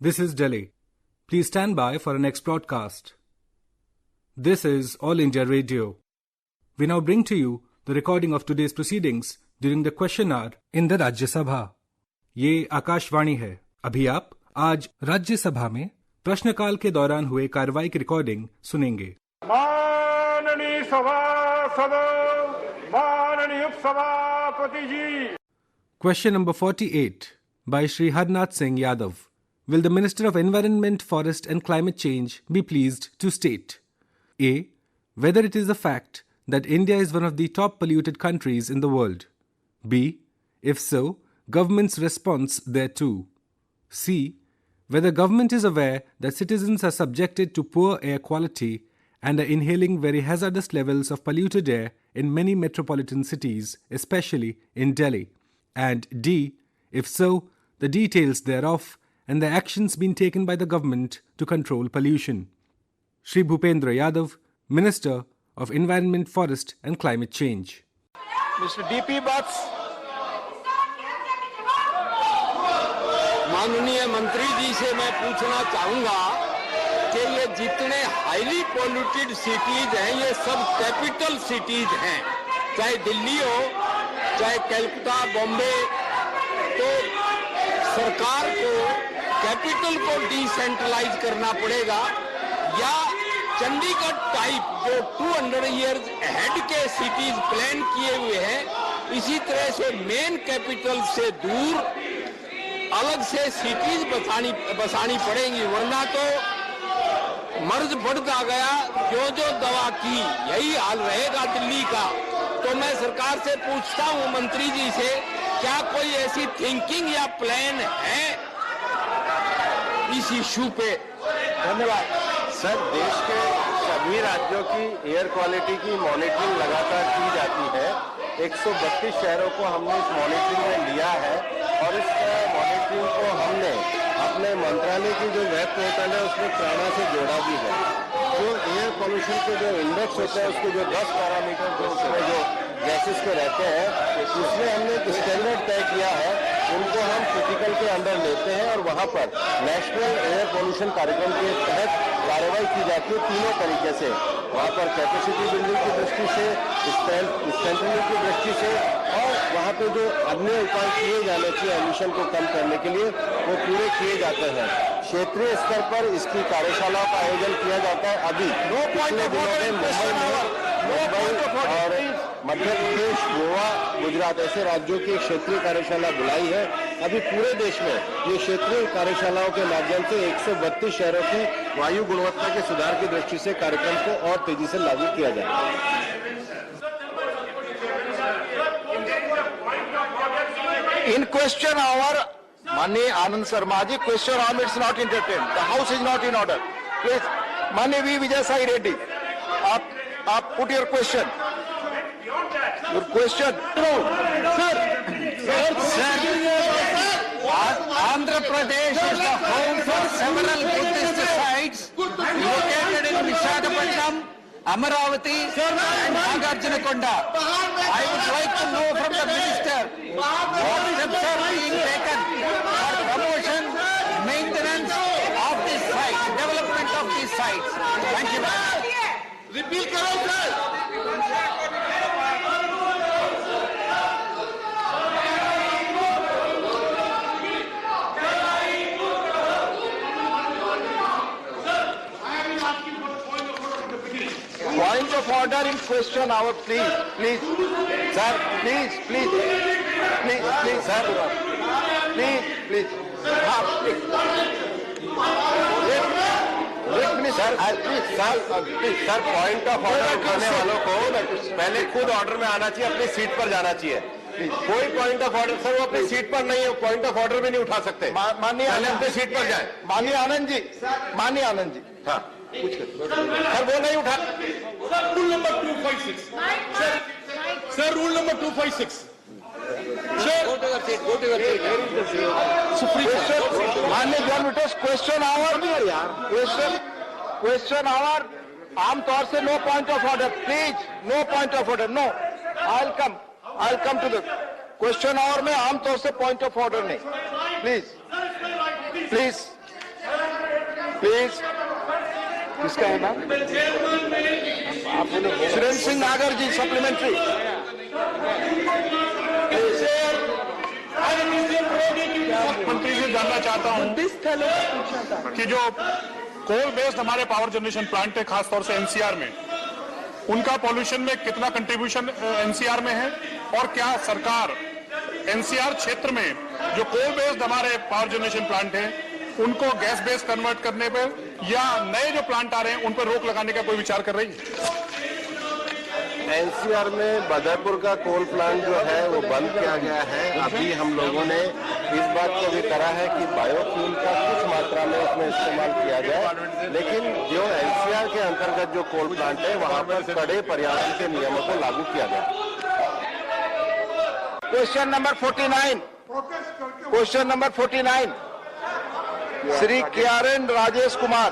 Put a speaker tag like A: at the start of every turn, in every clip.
A: This is Delhi. Please stand by for our next broadcast. This is All India Radio. We now bring to you the recording of today's proceedings during the question hour in the Rajya Sabha. ये आकाशवाणी है. अभी आप आज राज्य सभा में प्रश्नकाल के दौरान हुए कार्रवाई की रिकॉर्डिंग सुनेंगे.
B: माननीय सभासद, माननीय उपसभापति जी.
A: Question number 48 by Shri Harnath Singh Yadav. Will the Minister of Environment, Forest and Climate Change be pleased to state A. Whether it is a fact that India is one of the top polluted countries in the world. B. If so, government's response thereto. C. Whether government is aware that citizens are subjected to poor air quality and are inhaling very hazardous levels of polluted air in many metropolitan cities, especially in Delhi. And D. If so, the details thereof and the actions being taken by the government to control pollution. Shri Bhupendra Yadav, Minister of Environment, Forest and Climate Change.
B: Mr. D.P. Butts.
C: माननीय मंत्री जी से मैं पूछना चाहूंगा कि ये जितने highly polluted cities हैं ये सब कैपिटल सिटीज हैं, चाहे दिल्ली हो चाहे कलकत्ता, बॉम्बे. तो सरकार को कैपिटल को डिसेंट्रलाइज करना पड़ेगा या चंडीगढ़ टाइप जो 200 इयर्स अहेड के सिटीज प्लान किए हुए हैं, इसी तरह से मेन कैपिटल से दूर अलग से सिटीज बसानी पड़ेंगी, वरना तो मर्ज बढ़ता गया. जो दवा की यही हाल रहेगा दिल्ली का. तो मैं सरकार से पूछता हूं, मंत्री जी से, क्या कोई ऐसी थिंकिंग या प्लान है इस इश्यू पे?
D: धन्यवाद सर. देश के सभी राज्यों की एयर क्वालिटी की मॉनिटरिंग लगातार की जाती है. 132 शहरों को हमने इस मॉनिटरिंग में लिया है और इस मॉनिटरिंग को हमने अपने मंत्रालय की जो वेब पोर्टल है उसमें प्राणा से जोड़ा भी है. जो एयर पॉल्यूशन के जो इंडेक्स होता है उसके जो 10 पैरामीटर जो उसमें जो गैसेस के रहते हैं उसमें हमने एक स्टैंडर्ड तय किया है, उनको हम क्रिटिकल के अंदर लेते हैं और वहाँ पर नेशनल एयर पॉल्यूशन कार्यक्रम के तहत कार्रवाई की जाती है तीनों तरीके से. वहाँ पर कैपेसिटी बिल्डिंग की दृष्टि से, स्ट्रेंथनिंग की दृष्टि से और वहाँ पे जो अन्य उपाय किए जाने चाहिए एमिशन को कम करने के लिए वो पूरे किए जाते हैं. क्षेत्रीय स्तर पर इसकी कार्यशालाओं का आयोजन किया जाता है. अभी पिछले दिनों में मुंबई और मध्य प्रदेश, गोवा, गुजरात ऐसे राज्यों की क्षेत्रीय कार्यशाला बुलाई है. अभी पूरे देश में ये क्षेत्रीय कार्यशालाओं के माध्यम से 132 शहरों की वायु गुणवत्ता के सुधार की दृष्टि से कार्यक्रम को और तेजी से लागू किया जाएगा.
C: In question hour, Mani Anand Sharma ji, question hour is not entertained. The house is not in order. Please, Mani V. Vijay Sai Reddy, आप put your question. Your question. Sir, Andhra Pradesh is the home for several Buddhist sites located in Visakhapatnam, Amaravati and Nagarjunakonda. I would like to know from the minister what steps are being taken for promotion, maintenance of these sites, development of these sites. Thank you. Repeat karo sir. Point of order in question hour, please, sir, please, sir, please,
D: sir point of order उठाने वालों को पहले खुद order में आना चाहिए, अपनी seat पर जाना चाहिए. कोई पॉइंट ऑफ ऑर्डर सर वो अपनी सीट पर नहीं है, पॉइंट ऑफ ऑर्डर भी नहीं उठा सकते.
C: माननीय
D: अपनी सीट पर जाए.
C: माननीय आनंद जी,
D: हाँ सर वो नहीं उठा.
B: Rule number 256. Sir, rule number 256.
C: go to your seat. माननीय जॉन क्वेश्चन आवर आमतौर से no point of order, please no point of order, no. I come to the question hour में आमतौर से पॉइंट ऑफ ऑर्डर नहीं. Please
D: please किसका है नाम? सुरेंद्र सिंह नागर जी, सप्लीमेंट्री।
B: मंत्री से जानना चाहता हूं कि जो कोल बेस्ड हमारे पावर जनरेशन प्लांट है, खासतौर से एनसीआर में, उनका पॉल्यूशन में कितना कंट्रीब्यूशन एनसीआर में है, और क्या सरकार एनसीआर क्षेत्र में जो कोल बेस्ड हमारे पावर जनरेशन प्लांट है उनको गैस बेस्ड कन्वर्ट करने पर या नए जो प्लांट आ रहे हैं उन पर रोक लगाने का कोई विचार कर रही है?
D: एनसीआर में बदरपुर का कोल प्लांट जो है वो बंद किया गया है। अभी हम लोगों ने इस बात को भी करा है कि बायोफ्यूल का कुछ मात्रा में उसमें इस्तेमाल किया जाए, लेकिन जो एनसीआर के अंतर्गत जो कोल प्लांट है वहां पर कड़े पर्यावरण के नियमों को लागू किया गया। Question number 49, question number 49, Shri KRN Rajesh Kumar.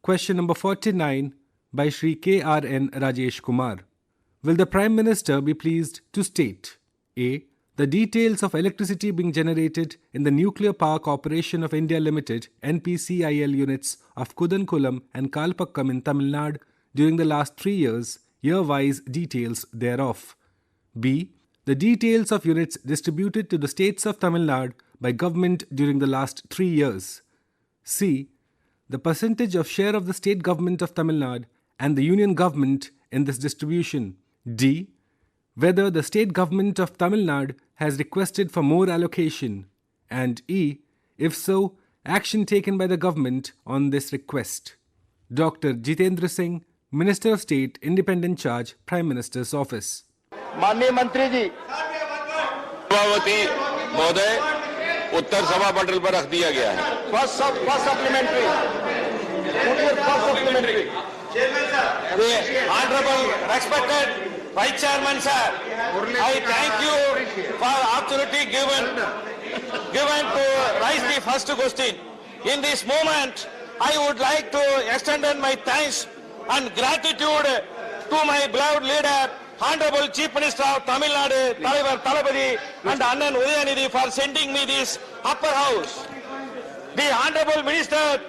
A: Question number 49 by Shri KRN Rajesh Kumar. Will the Prime Minister be pleased to state A. The details of electricity being generated in the Nuclear Power Corporation of India Limited NPCIL units of Kudankulam and Kalpakkam in Tamil Nadu during the last 3 years, year-wise details thereof. B. The details of units distributed to the states of Tamil Nadu by government during the last 3 years. C. The percentage of share of the state government of Tamil Nadu and the union government in this distribution. D. Whether the state government of Tamil Nadu has requested for more allocation. And E. If so, action taken by the government on this request. Dr. Jitendra Singh, Minister of State, Independent Charge, Prime Minister's Office.
D: माननीय मंत्री जी।
C: सभापति महोदय, उत्तर सभा पटल पर रख दिया गया है।
D: First supplementary.
C: Honorable respected Vice Chairman sir, I thank you for opportunity given to raise the first question. In this moment, I would like to extend my thanks and gratitude to my beloved leader, Honorable Chief Minister of Tamil Nadu, Thalaivar Thalapathy and Annan Udayanidhi for sending me this upper house. The Honorable Minister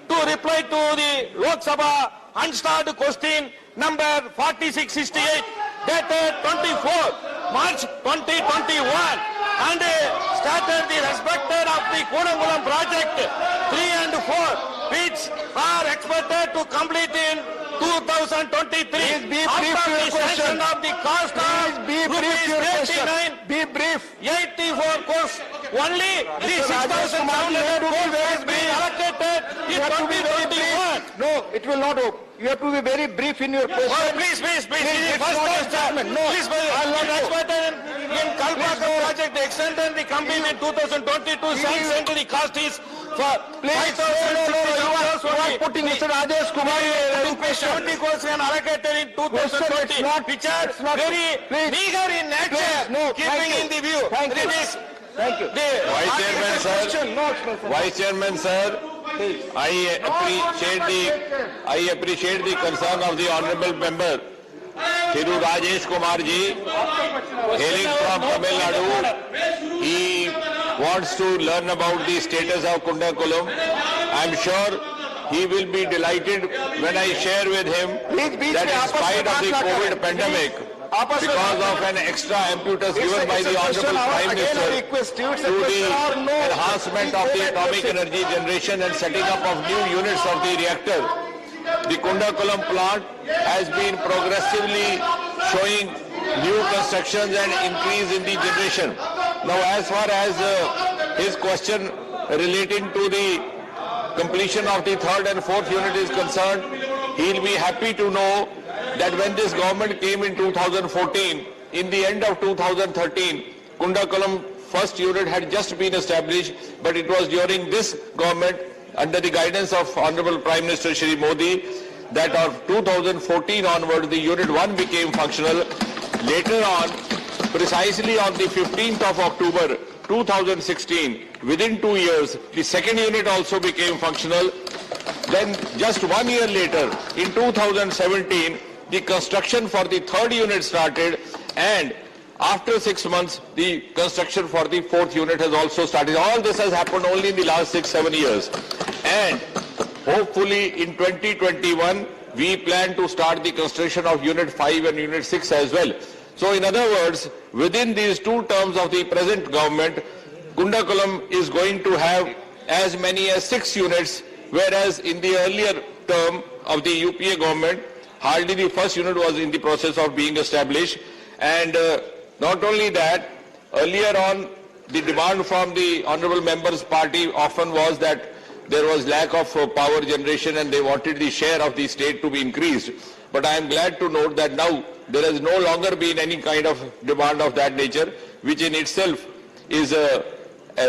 C: to reply to the Lok Sabha unstarred question number 4668 dated 24 March 2021 and started the respected of the Kudankulam project 3 and 4 which are expected to complete in 2023. After the sanction of the cost of
D: Be brief.
C: 84 crores, only the 6,700 crores has been allocated in 2021.
D: No, it will not open. You have to be very brief in your question.
C: Oh, please.
D: It's not a statement. No,
C: Please,
D: I'll not go.
C: in Kalpakkam project, they extended the company in 2022, sanction the cost is for
D: Please, no, you are putting Mr. Rajesh Kumar.
C: rupees 70 crores and allocated in 2020, which are very meager in nature, keeping in the view.
D: Thank you.
C: Vice Chairman sir, I appreciate the concern of the honorable member Thiru Rajesh Kumar ji, hailing from Tamil Nadu. He wants to learn about the status of Kudankulam. I am sure he will be delighted when I share with him that in spite of the COVID pandemic, because of an extra impetus given by the Honorable Prime Minister to the enhancement of the atomic energy generation and setting up of new units of the reactor, the Kudankulam plant has been progressively showing new constructions and increase in the generation. Now, as far as his question relating to the completion of the third and fourth unit is concerned, he will be happy to know that when this government came in 2014, in the end of 2013, Kudankulam first unit had just been established, but it was during this government, under the guidance of Honorable Prime Minister Shri Modi, that of 2014 onwards, the unit 1 became functional. Later on, precisely on the 15th of October 2016, within 2 years, the second unit also became functional. Then just 1 year later, in 2017, the construction for the third unit started, and After 6 months, the construction for the 4th unit has also started. All this has happened only in the last 6-7 years. And hopefully in 2021, we plan to start the construction of Unit 5 and Unit 6 as well. So in other words, within these 2 terms of the present government, Kundakulam is going to have as many as 6 units, whereas in the earlier term of the UPA government, hardly the first unit was in the process of being established. And not only that, earlier on, the demand from the Honorable Members' Party often was that there was lack of power generation and they wanted the share of the state to be increased. But I am glad to note that now there has no longer been any kind of demand of that nature, which in itself is a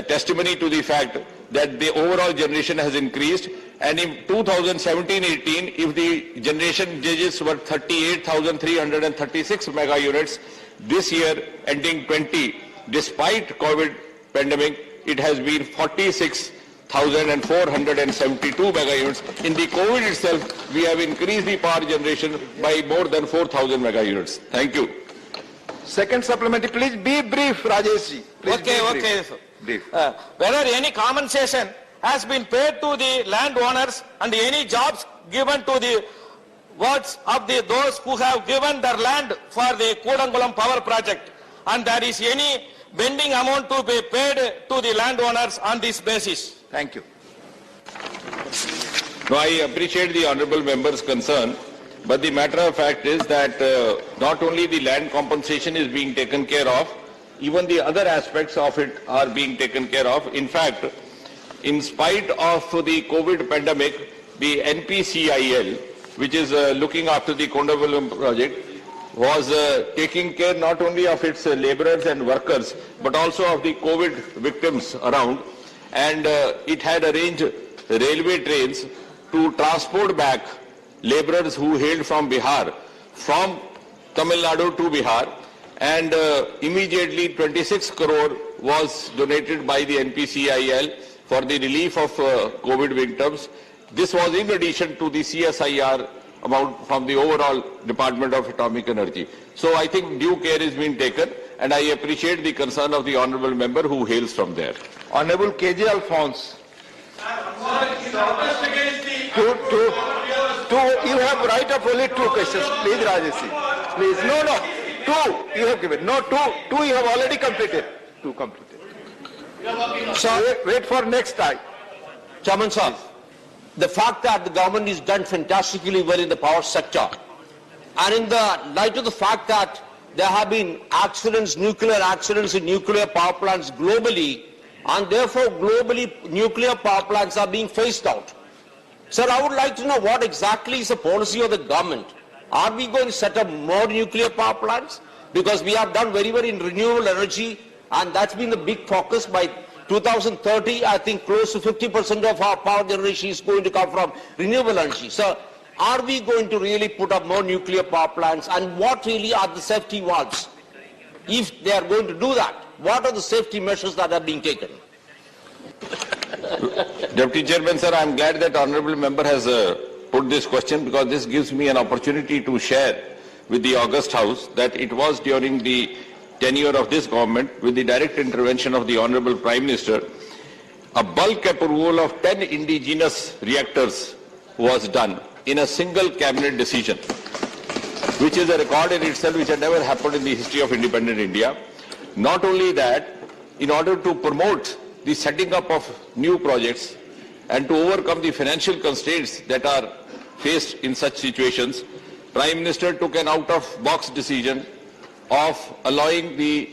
C: testimony to the fact that the overall generation has increased. And in 2017-18, if the generation digits were 38,336 mega units, this year ending 20, despite COVID pandemic, it has been 46,472 mega units. In the COVID itself, we have increased the power generation by more than 4,000 mega units. Thank you.
E: Second supplementary, please be brief, Rajesh ji. Please
F: Okay.
E: Brief.
F: Whether any compensation has been paid to the landowners and any jobs given to the works of those who have given their land for the Kudankulam power project, and there is any pending amount to be paid to the landowners on this basis.
E: Thank you.
C: No, I appreciate the honourable member's concern, but the matter of fact is that not only the land compensation is being taken care of, even the other aspects of it are being taken care of. In fact, in spite of the COVID pandemic, the NPCIL, which is looking after the Kundakulam project, was taking care not only of its labourers and workers, but also of the COVID victims around. And it had arranged railway trains to transport back labourers who hailed from Bihar, from Tamil Nadu to Bihar. And immediately 26 crore was donated by the NPCIL for the relief of COVID victims. This was in addition to the CSIR amount from the overall Department of Atomic Energy. So I think due care is being taken, and I appreciate the concern of the honourable member who hails from there.
E: Honorable KJ Alphonse. You have right of only 2 questions. Please, Rajesh ji. Please. No. 2 you have given. No, 2 you have already completed. 2 completed. Wait for next time.
G: Chairman sir, the fact that the government is done fantastically well in the power sector, and in the light of the fact that there have been accidents, nuclear accidents in nuclear power plants globally, and therefore globally nuclear power plants are being phased out. Sir, I would like to know what exactly is the policy of the government. Are we going to set up more nuclear power plants? Because we have done very well in renewable energy, and that's been the big focus. By 2030, I think close to 50% of our power generation is going to come from renewable energy. So, are we going to really put up more nuclear power plants, and what really are the safety valves? If they are going to do that, what are the safety measures that are being taken?
C: Deputy Chairman, sir, I am glad that honourable member has put this question, because this gives me an opportunity to share with the August House that it was during the tenure of this government, with the direct intervention of the Honourable Prime Minister, a bulk approval of 10 indigenous reactors was done in a single cabinet decision, which is a record in itself which had never happened in the history of independent India. Not only that, in order to promote the setting up of new projects and to overcome the financial constraints that are faced in such situations, Prime Minister took an out-of-box decision of allowing the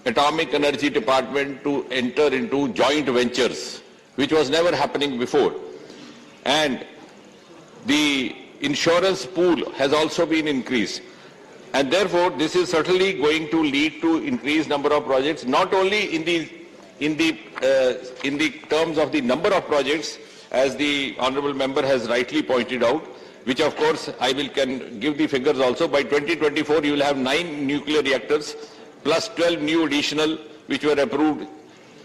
C: Atomic Energy Department to enter into joint ventures, which was never happening before. And the insurance pool has also been increased. And therefore, this is certainly going to lead to increased number of projects, not only in the terms of the number of projects, as the honourable member has rightly pointed out, which of course I can give the figures also. By 2024, you will have 9 nuclear reactors plus 12 new additional which were approved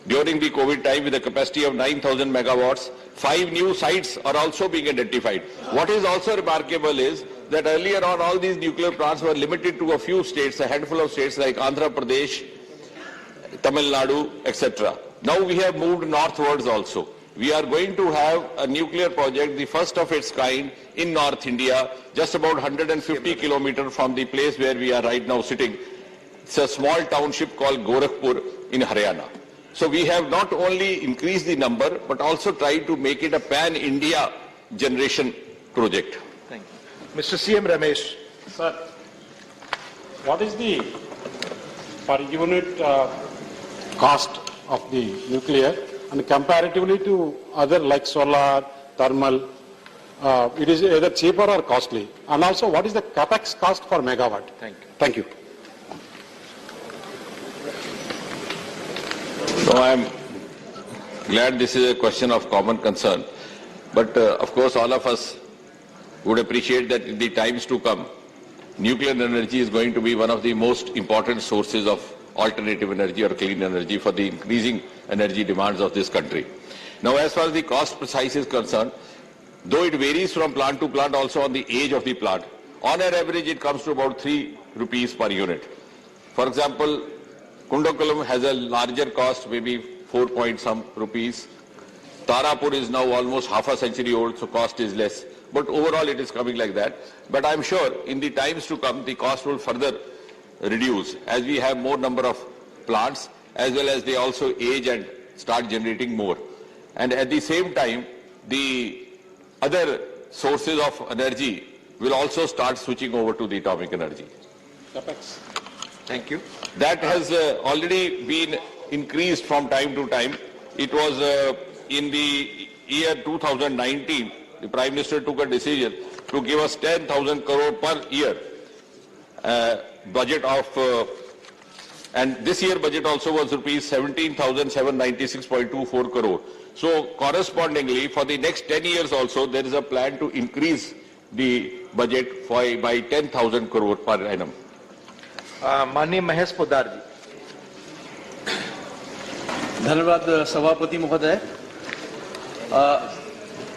H: during the COVID time with a capacity of 9,000 megawatts. 5 new sites are also being identified. What is also remarkable is that earlier on all these nuclear plants were limited to a few states, a handful of states like Andhra Pradesh, Tamil Nadu, etc. Now we have moved northwards also. We are going to have a nuclear project, the first of its kind in North India, just about 150 kilometers from the place where we are right now sitting. It's a small township called Gorakhpur in Haryana. So we have not only increased the number, but also tried to make it a pan-India generation project.
E: Thank you. Mr. C.M. Ramesh.
B: Sir, what is the per unit cost of the nuclear, and comparatively to other like solar, thermal, it is either cheaper or costly? And also, what is the capex cost per megawatt?
E: Thank you.
B: Thank you.
H: So I am glad this is a question of common concern, but of course all of us would appreciate that in the times to come, nuclear energy is going to be one of the most important sources of alternative energy or clean energy for the increasing energy demands of this country. Now, as far as the cost precise is concerned, though it varies from plant to plant also on the age of the plant, on an average it comes to about 3 rupees per unit. For example, Kundakulam has a larger cost, maybe 4 point some rupees. Tarapur is now almost half a century old, so cost is less. But overall it is coming like that. But I'm sure in the times to come, the cost will further reduce as we have more number of plants, as well as they also age and start generating more. And at the same time, the other sources of energy will also start switching over to the atomic energy.
E: Thank you.
H: That has already been increased from time to time. It was in the year 2019, the Prime Minister took a decision to give us 10,000 crore per year budget of, and this year budget also was rupees 17,796.24 crore. So correspondingly, for the next 10 years also, there is a plan to increase the budget by 10,000 crore per annum.
E: माननीय महेश पोद्दार जी.
I: धन्यवाद सभापति महोदय.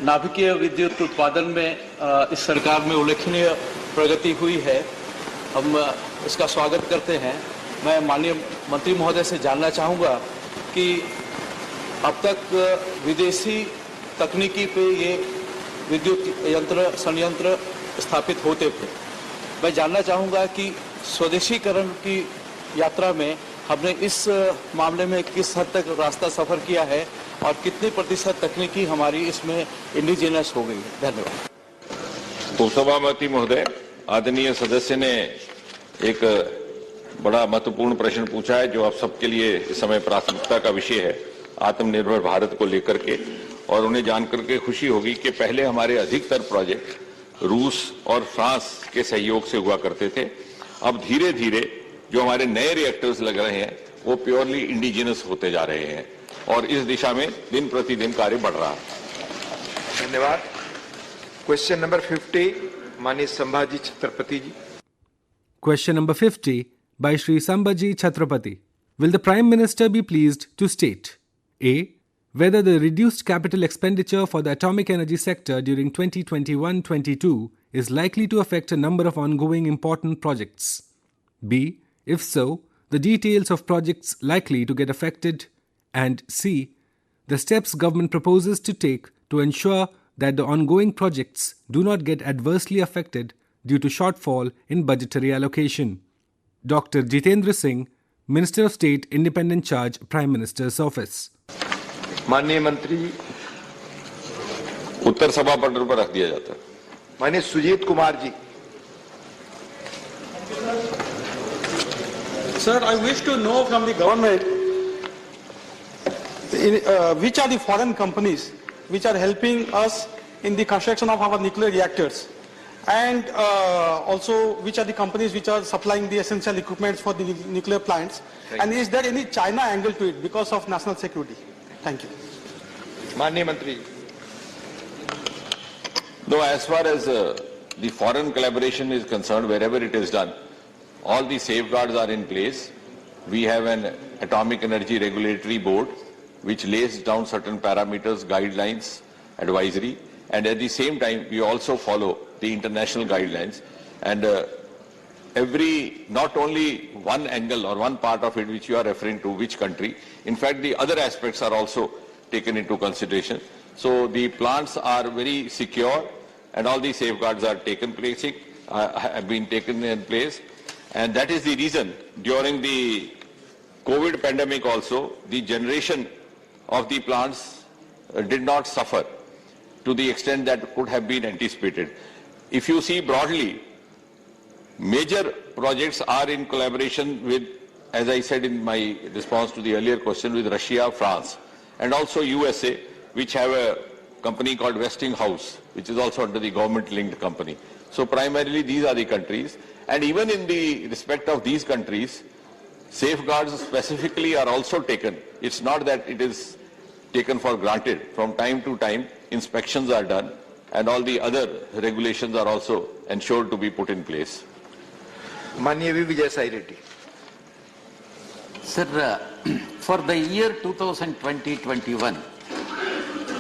I: नाभिकीय विद्युत उत्पादन में इस सरकार में उल्लेखनीय प्रगति हुई है. हम इसका स्वागत करते हैं. मैं माननीय मंत्री महोदय से जानना चाहूँगा कि अब तक विदेशी तकनीकी पे ये विद्युत संयंत्र स्थापित होते थे. मैं जानना चाहूँगा कि स्वदेशीकरण की यात्रा में हमने इस मामले में किस हद तक रास्ता सफर किया है और कितनी प्रतिशत तकनीकी हमारी इसमें इंडिजिनस हो गई है. धन्यवाद.
H: उपसभापति महोदय, आदरणीय सदस्य ने एक बड़ा महत्वपूर्ण प्रश्न पूछा है जो आप सबके लिए इस समय प्राथमिकता का विषय है, आत्मनिर्भर भारत को लेकर के. और उन्हें जानकर के खुशी होगी कि पहले हमारे अधिकतर प्रोजेक्ट रूस और फ्रांस के सहयोग से हुआ करते थे. अब धीरे धीरे जो हमारे नए रिएक्टर्स लग रहे हैं वो प्योरली इंडिजिनस होते जा रहे हैं और इस दिशा में दिन प्रतिदिन कार्य बढ़ रहा है.
E: धन्यवाद. क्वेश्चन नंबर 50, माननीय संभाजी छत्रपति जी.
A: Question number 50 by Shri Sambhaji Chhatrapati. Will the Prime Minister be pleased to state A. Whether the reduced capital expenditure for the atomic energy sector during 2021-22 is likely to affect a number of ongoing important projects. B. If so, the details of projects likely to get affected. And C. The steps government proposes to take to ensure that the ongoing projects do not get adversely affected due to shortfall in budgetary allocation. Dr. Jitendra Singh, Minister of State, Independent Charge, Prime Minister's Office.
E: माननीय मंत्री जी.
H: उत्तर सभा पटल पर रख दिया जाता है.
E: माननीय Sujit Kumar ji.
J: Sir, I wish to know from the government which are the foreign companies which are helping us in the construction of our nuclear reactors, and also which are the companies which are supplying the essential equipment for the nuclear plants, and is there any China angle to it because of national security? Thank you.
E: माननीय मंत्री.
H: Though as far as the foreign collaboration is concerned, wherever it is done, all the safeguards are in place. We have an Atomic Energy Regulatory Board which lays down certain parameters, guidelines, advisory, and at the same time we also follow the international guidelines, and not only one angle or one part of it which you are referring to, which country, in fact the other aspects are also taken into consideration. So the plants are very secure and all the safeguards are have been taken in place, and that is the reason during the COVID pandemic also the generation of the plants did not suffer to the extent that could have been anticipated. If you see broadly, major projects are in collaboration with, as I said in my response to the earlier question, with Russia, France, and also USA, which have a company called Westinghouse, which is also under the government-linked company. So primarily these are the countries, and even in the respect of these countries, safeguards specifically are also taken. It's not that it is taken for granted. From time to time, inspections are done, and all the other regulations are also ensured to be put in place.
E: Manya Vijay Sai Reddy.
K: Sir, for the year 2020-21,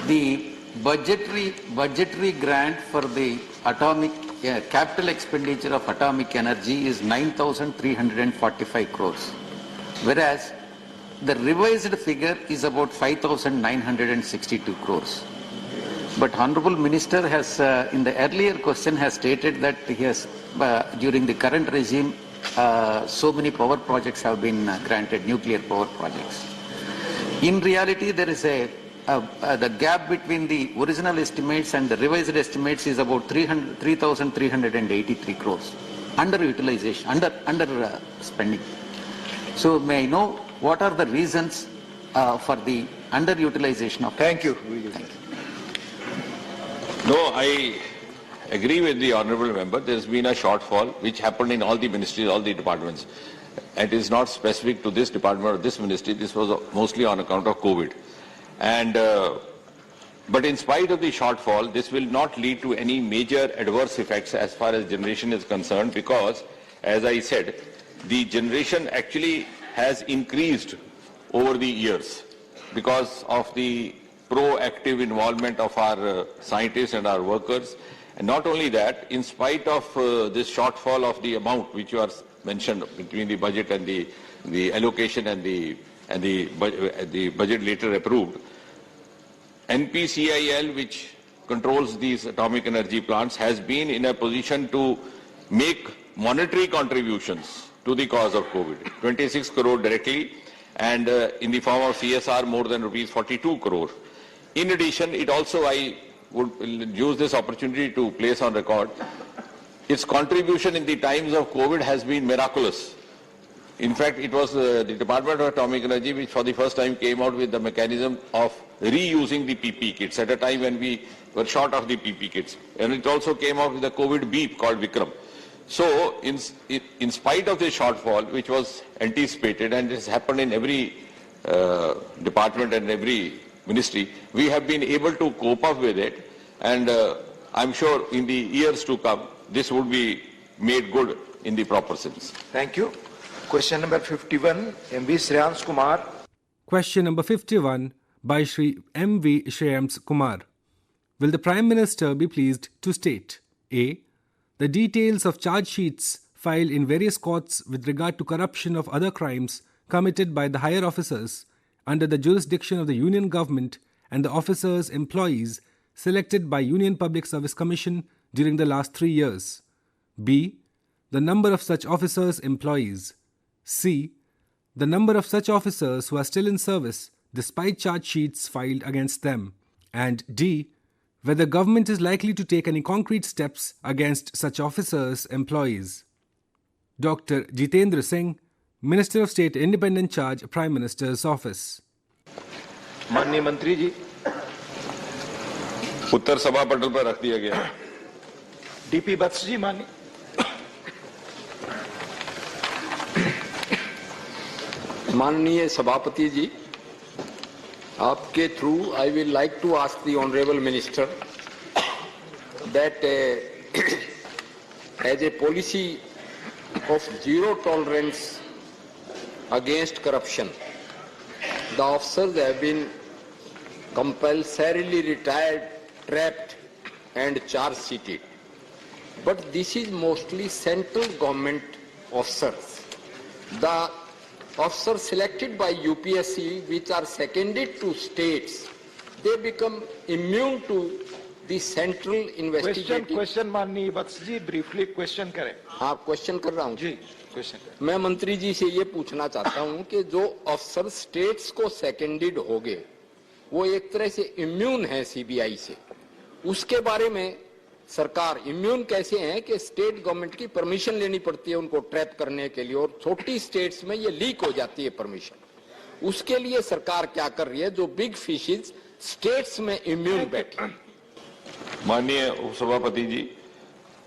K: the budgetary grant for the atomic capital expenditure of atomic energy is 9,345 crores, whereas the revised figure is about 5,962 crores. But Honorable Minister has, in the earlier question, has stated that he has, during the current regime, so many power projects have been granted, nuclear power projects. In reality, there is the gap between the original estimates and the revised estimates is about 3,383 crores, underutilization, under spending. So may I know what are the reasons for the underutilization of?
E: Thank you.
K: Thank you.
H: No, I agree with the honourable member. There's been a shortfall which happened in all the ministries, all the departments. It is not specific to this department or this ministry. This was mostly on account of COVID. And but in spite of the shortfall, this will not lead to any major adverse effects as far as generation is concerned, because, as I said, the generation actually has increased over the years because of the proactive involvement of our scientists and our workers. And not only that, in spite of this shortfall of the amount which you are mentioned between the budget and the allocation and the budget later approved, NPCIL, which controls these atomic energy plants, has been in a position to make monetary contributions to the cause of COVID, 26 crore directly, and in the form of CSR more than rupees 42 crore. In addition, it also, I would use this opportunity to place on record, its contribution in the times of COVID has been miraculous. In fact, it was the Department of Atomic Energy which for the first time came out with the mechanism of reusing the PP kits at a time when we were short of the PP kits. And it also came out with the COVID beep called Vikram. So, in spite of this shortfall, which was anticipated, and this happened in every department and every ministry, we have been able to cope up with it, and I'm sure in the years to come, this would be made good in the proper sense.
E: Thank you. Question number 51, M.V. Shreyans Kumar.
A: Question number 51 by Shri M.V. Shreyans Kumar. Will the Prime Minister be pleased to state: A. The details of charge sheets filed in various courts with regard to corruption of other crimes committed by the higher officers under the jurisdiction of the Union Government and the officers' employees selected by Union Public Service Commission during the last 3 years. B. The number of such officers' employees. C. The number of such officers who are still in service despite charge sheets filed against them. And D. Whether government is likely to take any concrete steps against such officers' employees. Dr. Jitendra Singh, Minister of State Independent Charge, Prime Minister's Office.
E: माननीय मंत्री जी,
H: उत्तर सभा पटल पर रख दिया गया.
E: DP वत्स जी माननीय.
C: माननीय सभापति जी, आपके through I will like to ask the honourable minister that as a policy of zero tolerance against corruption, the officers have been compulsorily retired, trapped and charge sheeted. But this is mostly central government officers. The officers selected by UPSC, which are seconded to states, they become immune to the central investigative.
E: Question माननीय वत्स जी briefly question करें.
C: हाँ, question कर रहा हूँ
E: जी, question.
C: मैं मंत्री जी से ये पूछना चाहता हूँ कि जो अफसर स्टेट्स को सेकेंडेड हो गए, वो एक तरह से इम्यून है सीबीआई से. उसके बारे में सरकार इम्यून कैसे है कि स्टेट गवर्नमेंट की परमिशन लेनी पड़ती है उनको ट्रैप करने के लिए, और छोटी स्टेट्स में ये लीक हो जाती है परमिशन. उसके लिए सरकार क्या कर रही है जो बिग फिशेस स्टेट्स में इम्यून बैठे?
H: माननीय उपसभापति जी,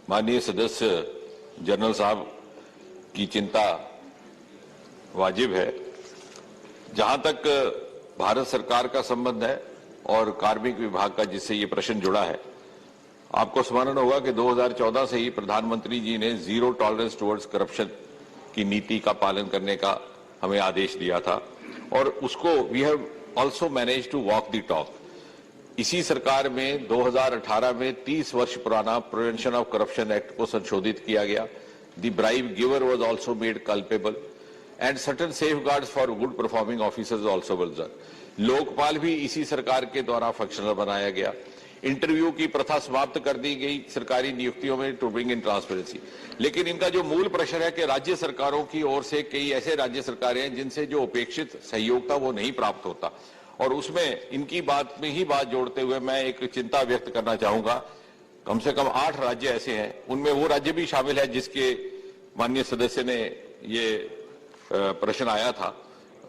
H: माननीय सदस्य जनरल साहब की चिंता वाजिब है. जहां तक भारत सरकार का संबंध है और कार्मिक विभाग का जिससे ये प्रश्न जुड़ा है, आपको स्मरण होगा कि 2014 से ही प्रधानमंत्री जी ने जीरो टॉलरेंस टुवर्ड्स करप्शन की नीति का पालन करने का हमें आदेश दिया था, और उसको we have also manage to walk the talk. इसी सरकार में 2018 में 30 वर्ष पुराना प्रिवेंशन ऑफ करप्शन एक्ट को संशोधित किया गया. The bribe giver was also made culpable and certain safeguards for good performing officers also were done. Lokpal भी इसी सरकार के द्वारा फंक्शनल बनाया गया. इंटरव्यू की प्रथा समाप्त कर दी गई सरकारी नियुक्तियों में टू ब्रिंग इन ट्रांसपेरेंसी. लेकिन इनका जो मूल प्रश्न है कि राज्य सरकारों की ओर से कई ऐसे राज्य सरकारें हैं जिनसे जो अपेक्षित सहयोग था वो नहीं प्राप्त होता, और उसमें इनकी बात में ही बात जोड़ते हुए मैं एक चिंता व्यक्त करना चाहूंगा. कम से कम 8 राज्य ऐसे हैं, उनमें वो राज्य भी शामिल है जिसके माननीय सदस्य ने ये प्रश्न आया था,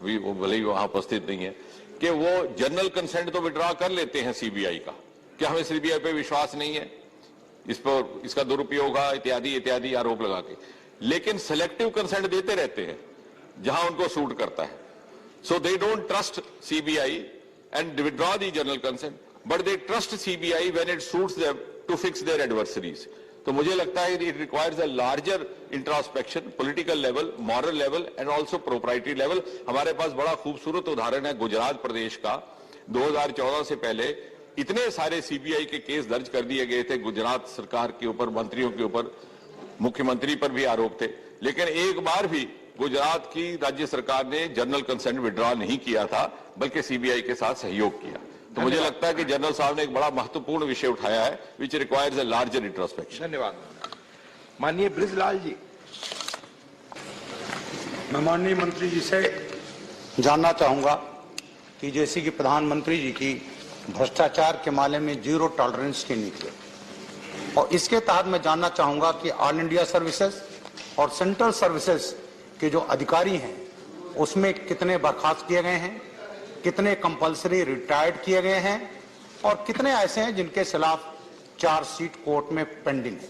H: वो भले ही वहां उपस्थित नहीं है, कि वो जनरल कंसेंट तो विड्रॉ कर लेते हैं सीबीआई का, कि हमें सीबीआई पे विश्वास नहीं है, इस पर इसका दुरुपयोग होगा इत्यादि इत्यादि आरोप लगा के, लेकिन सेलेक्टिव कंसेंट देते रहते हैं जहां उनको सूट करता है. So they don't trust CBI and withdraw the general consent, but they trust CBI when it suits them to fix their adversaries. तो मुझे लगता है it requires a larger introspection, political level, moral level and also proprietary level. हमारे पास बड़ा खूबसूरत उदाहरण है गुजरात प्रदेश का. 2014 से पहले इतने सारे सीबीआई के केस दर्ज कर दिए गए थे गुजरात सरकार के ऊपर, मंत्रियों के ऊपर, मुख्यमंत्री पर भी आरोप थे, लेकिन एक बार भी गुजरात की राज्य सरकार ने जनरल कंसेंट विड्रॉ नहीं किया था, बल्कि सीबीआई के साथ सहयोग किया. तो मुझे लगता है कि जनरल साहब ने एक बड़ा महत्वपूर्ण विषय उठाया है, which requires a larger introspection.
E: धन्यवाद. माननीय बृजलाल जी.
L: मैं माननीय मंत्री जी से जानना चाहूंगा कि जैसे कि प्रधानमंत्री जी की भ्रष्टाचार के मामले में जीरो टॉलरेंस की नीति है, और इसके तहत मैं जानना चाहूंगा कि ऑल इंडिया सर्विसेज और सेंट्रल सर्विसेज के जो अधिकारी हैं उसमें कितने बर्खास्त किए गए हैं, कितने कंपल्सरी रिटायर्ड किए गए हैं, और कितने ऐसे हैं जिनके खिलाफ चार्जशीट कोर्ट में पेंडिंग है.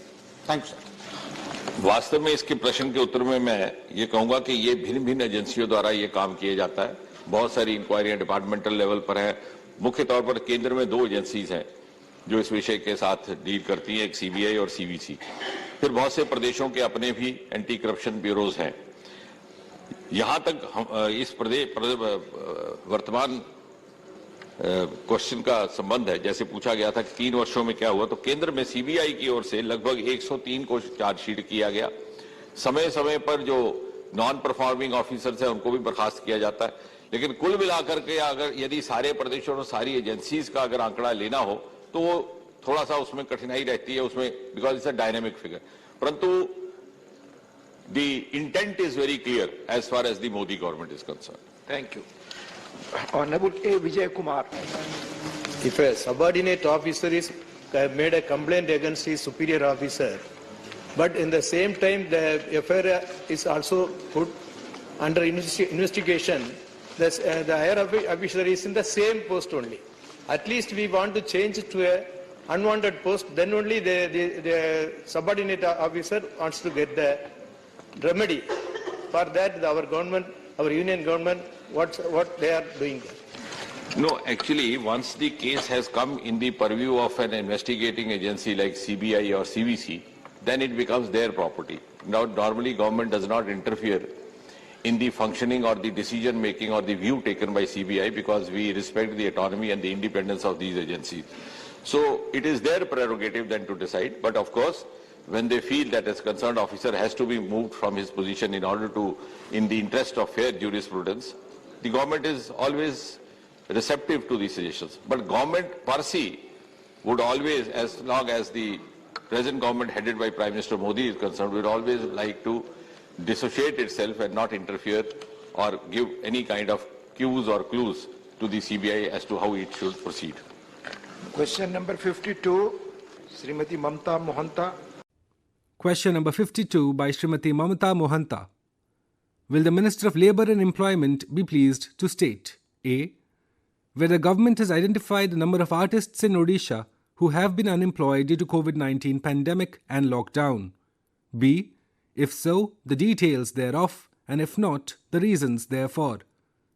L: Thank you sir.
H: वास्तव में इसके प्रश्न के उत्तर में मैं ये कहूंगा कि ये भिन्न भिन्न एजेंसियों द्वारा ये काम किया जाता है. बहुत सारी इंक्वायरियां डिपार्टमेंटल लेवल पर है. मुख्य तौर पर केंद्र में 2 एजेंसीज हैं जो इस विषय के साथ डील करती हैं, एक सीबीआई और सीवीसी. फिर बहुत से प्रदेशों के अपने भी एंटी करप्शन ब्यूरोज हैं. यहां तक इस वर्तमान क्वेश्चन का संबंध है, जैसे पूछा गया था कि 3 वर्षों में क्या हुआ, तो केंद्र में सीबीआई की ओर से लगभग 103 को चार्जशीट किया गया. समय समय पर जो नॉन परफॉर्मिंग ऑफिसर्स हैं उनको भी बर्खास्त किया जाता है. लेकिन कुल मिलाकर के अगर यदि सारे प्रदेशों और सारी एजेंसीज का अगर आंकड़ा लेना हो तो वो थोड़ा सा उसमें कठिनाई रहती है उसमें, because it's a dynamic figure. परंतु the intent is very clear as far as the Modi government is concerned.
E: Thank you. Honorable A. Vijay Kumar.
M: If a subordinate officer is made a complaint against his superior officer, but in the same time the affair is also put under investigation, the higher officer is in the same post only. At least we want to change it to a unwanted post, then only the subordinate officer wants to get the remedy. For that, our government, our union government, what they are doing there.
H: No, actually, once the case has come in the purview of an investigating agency like CBI or CVC, then it becomes their property. Now, normally government does not interfere in the functioning or the decision making or the view taken by CBI, because we respect the autonomy and the independence of these agencies. So it is their prerogative then to decide, but of course, when they feel that a concerned officer has to be moved from his position in order to, in the interest of fair jurisprudence, the government is always receptive to these suggestions. But government per se would always, as long as the present government headed by Prime Minister Modi is concerned, would always like to dissociate itself and not interfere or give any kind of cues or clues to the CBI as to how it should proceed.
E: Question number 52, Srimati Mamta Mohanta.
A: Question number 52 by Srimati Mamata Mohanta. Will the Minister of Labour and Employment be pleased to state A. Whether government has identified the number of artists in Odisha who have been unemployed due to COVID-19 pandemic and lockdown. B. If so, the details thereof, and if not, the reasons therefore.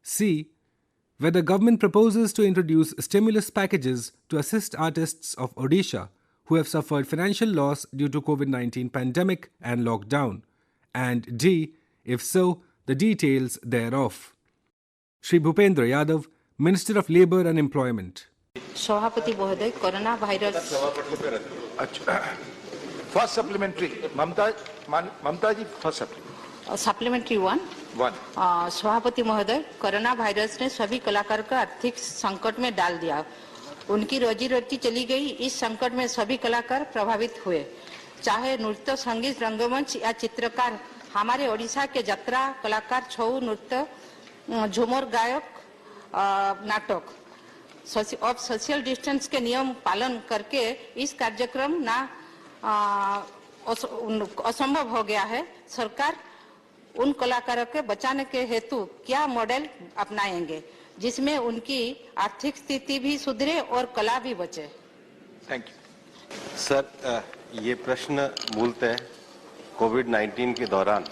A: C. Whether government proposes to introduce stimulus packages to assist artists of Odisha who have suffered financial loss due to COVID-19 pandemic and lockdown. And D. If so, the details thereof. Shri Bhupendra Yadav, Minister of Labour and Employment.
N: सभापति महोदय, corona virus
E: First supplementary, Mamta ji, first supplementary.
N: Supplementary one सभापति महोदय, corona virus ने सभी कलाकारों को आर्थिक संकट में डाल दिया। उनकी रोजी रोटी चली गई। इस संकट में सभी कलाकार प्रभावित हुए, चाहे नृत्य, संगीत, रंगमंच या चित्रकार। हमारे ओडिशा के जत्रा कलाकार, छऊ, नृत्य, झूमर गायक, नाटक अब सोशल डिस्टेंस के नियम पालन करके इस कार्यक्रम ना असंभव हो गया है। सरकार उन कलाकारों के बचाने के हेतु क्या मॉडल अपनाएंगे जिसमें उनकी आर्थिक स्थिति भी सुधरे और कला भी बचे?
D: Thank you sir. ये प्रश्न मूलतः कोविड-19 के दौरान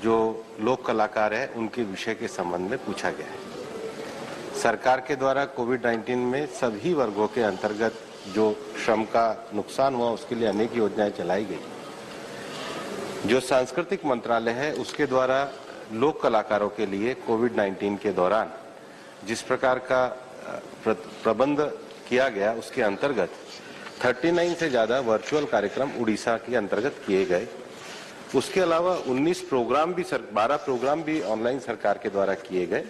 D: जो लोक कलाकार है उनके विषय के संबंध में पूछा गया है। सरकार के द्वारा कोविड-19 में सभी वर्गों के अंतर्गत जो श्रम का नुकसान हुआ उसके लिए अनेक योजनाएं चलाई गई। जो सांस्कृतिक मंत्रालय है उसके द्वारा लोक कलाकारों के लिए कोविड-19 के दौरान जिस प्रकार का प्रबंध किया गया उसके अंतर्गत 39 से ज्यादा वर्चुअल कार्यक्रम उड़ीसा के अंतर्गत किए गए। उसके अलावा 12 प्रोग्राम भी ऑनलाइन सरकार के द्वारा किए गए।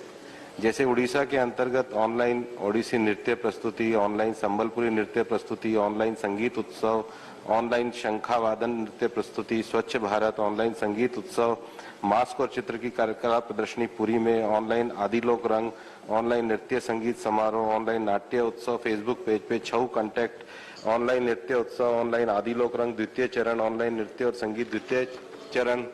D: जैसे उड़ीसा के अंतर्गत ऑनलाइन ओडिसी नृत्य प्रस्तुति, ऑनलाइन संबलपुरी नृत्य प्रस्तुति, ऑनलाइन संगीत उत्सव, ऑनलाइन शंखावादन नृत्य प्रस्तुति, स्वच्छ भारत ऑनलाइन संगीत उत्सव, मास्क और चित्र की कला प्रदर्शनी पुरी में, ऑनलाइन आदिलोक रंग, ऑनलाइन नृत्य संगीत समारोह, ऑनलाइन नाट्य उत्सव फेसबुक पेज पे, छऊ कंटेक्ट, ऑनलाइन नृत्य उत्सव, ऑनलाइन आदिलोक रंग द्वितीय चरण, ऑनलाइन नृत्य और संगीत द्वितीय चरण,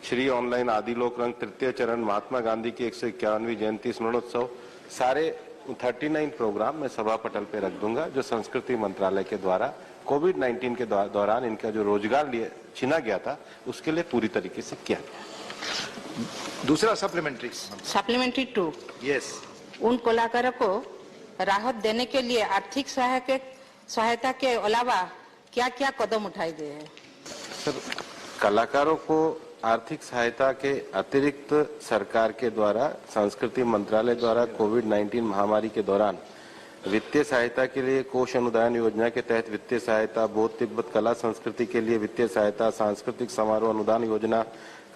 D: श्री ऑनलाइन आदिलोक रंग तृतीय चरण, महात्मा गांधी की 151वीं जयंती स्मरणोत्सव, सारे 39 प्रोग्राम मैं सभा पटल पे रख दूंगा जो संस्कृति मंत्रालय के द्वारा कोविड-19 के दौरान इनका जो रोजगार छीना गया था उसके लिए पूरी तरीके से किया गया।
E: दूसरा सप्लीमेंट्री
N: 2
E: यस
N: उन कलाकारों को राहत देने के लिए आर्थिक सहायता के अलावा क्या क्या कदम उठाए गए हैं?
D: सर, कलाकारों को आर्थिक सहायता के अतिरिक्त सरकार के द्वारा संस्कृति मंत्रालय द्वारा कोविड-19 महामारी के दौरान वित्तीय सहायता के लिए कोष अनुदान योजना के तहत वित्तीय सहायता, बौद्ध तिब्बत कला संस्कृति के लिए वित्तीय सहायता, सांस्कृतिक समारोह अनुदान योजना,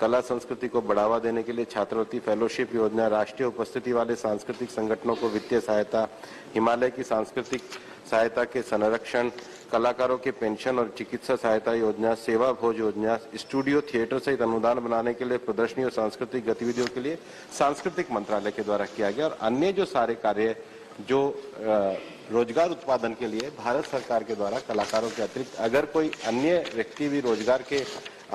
D: कला संस्कृति को बढ़ावा देने के लिए छात्रवृत्ति फेलोशिप योजना, राष्ट्रीय उपस्थिति वाले सांस्कृतिक संगठनों को वित्तीय सहायता, हिमालय की सांस्कृतिक सहायता के संरक्षण, कलाकारों के पेंशन और चिकित्सा सहायता योजना, सेवा भोज योजना, स्टूडियो थिएटर सहित अनुदान बनाने के लिए प्रदर्शनी और सांस्कृतिक गतिविधियों के लिए सांस्कृतिक मंत्रालय के द्वारा किया गया। और अन्य जो सारे कार्य जो रोजगार उत्पादन के लिए भारत सरकार के द्वारा कलाकारों के अतिरिक्त अगर कोई अन्य व्यक्ति भी रोजगार के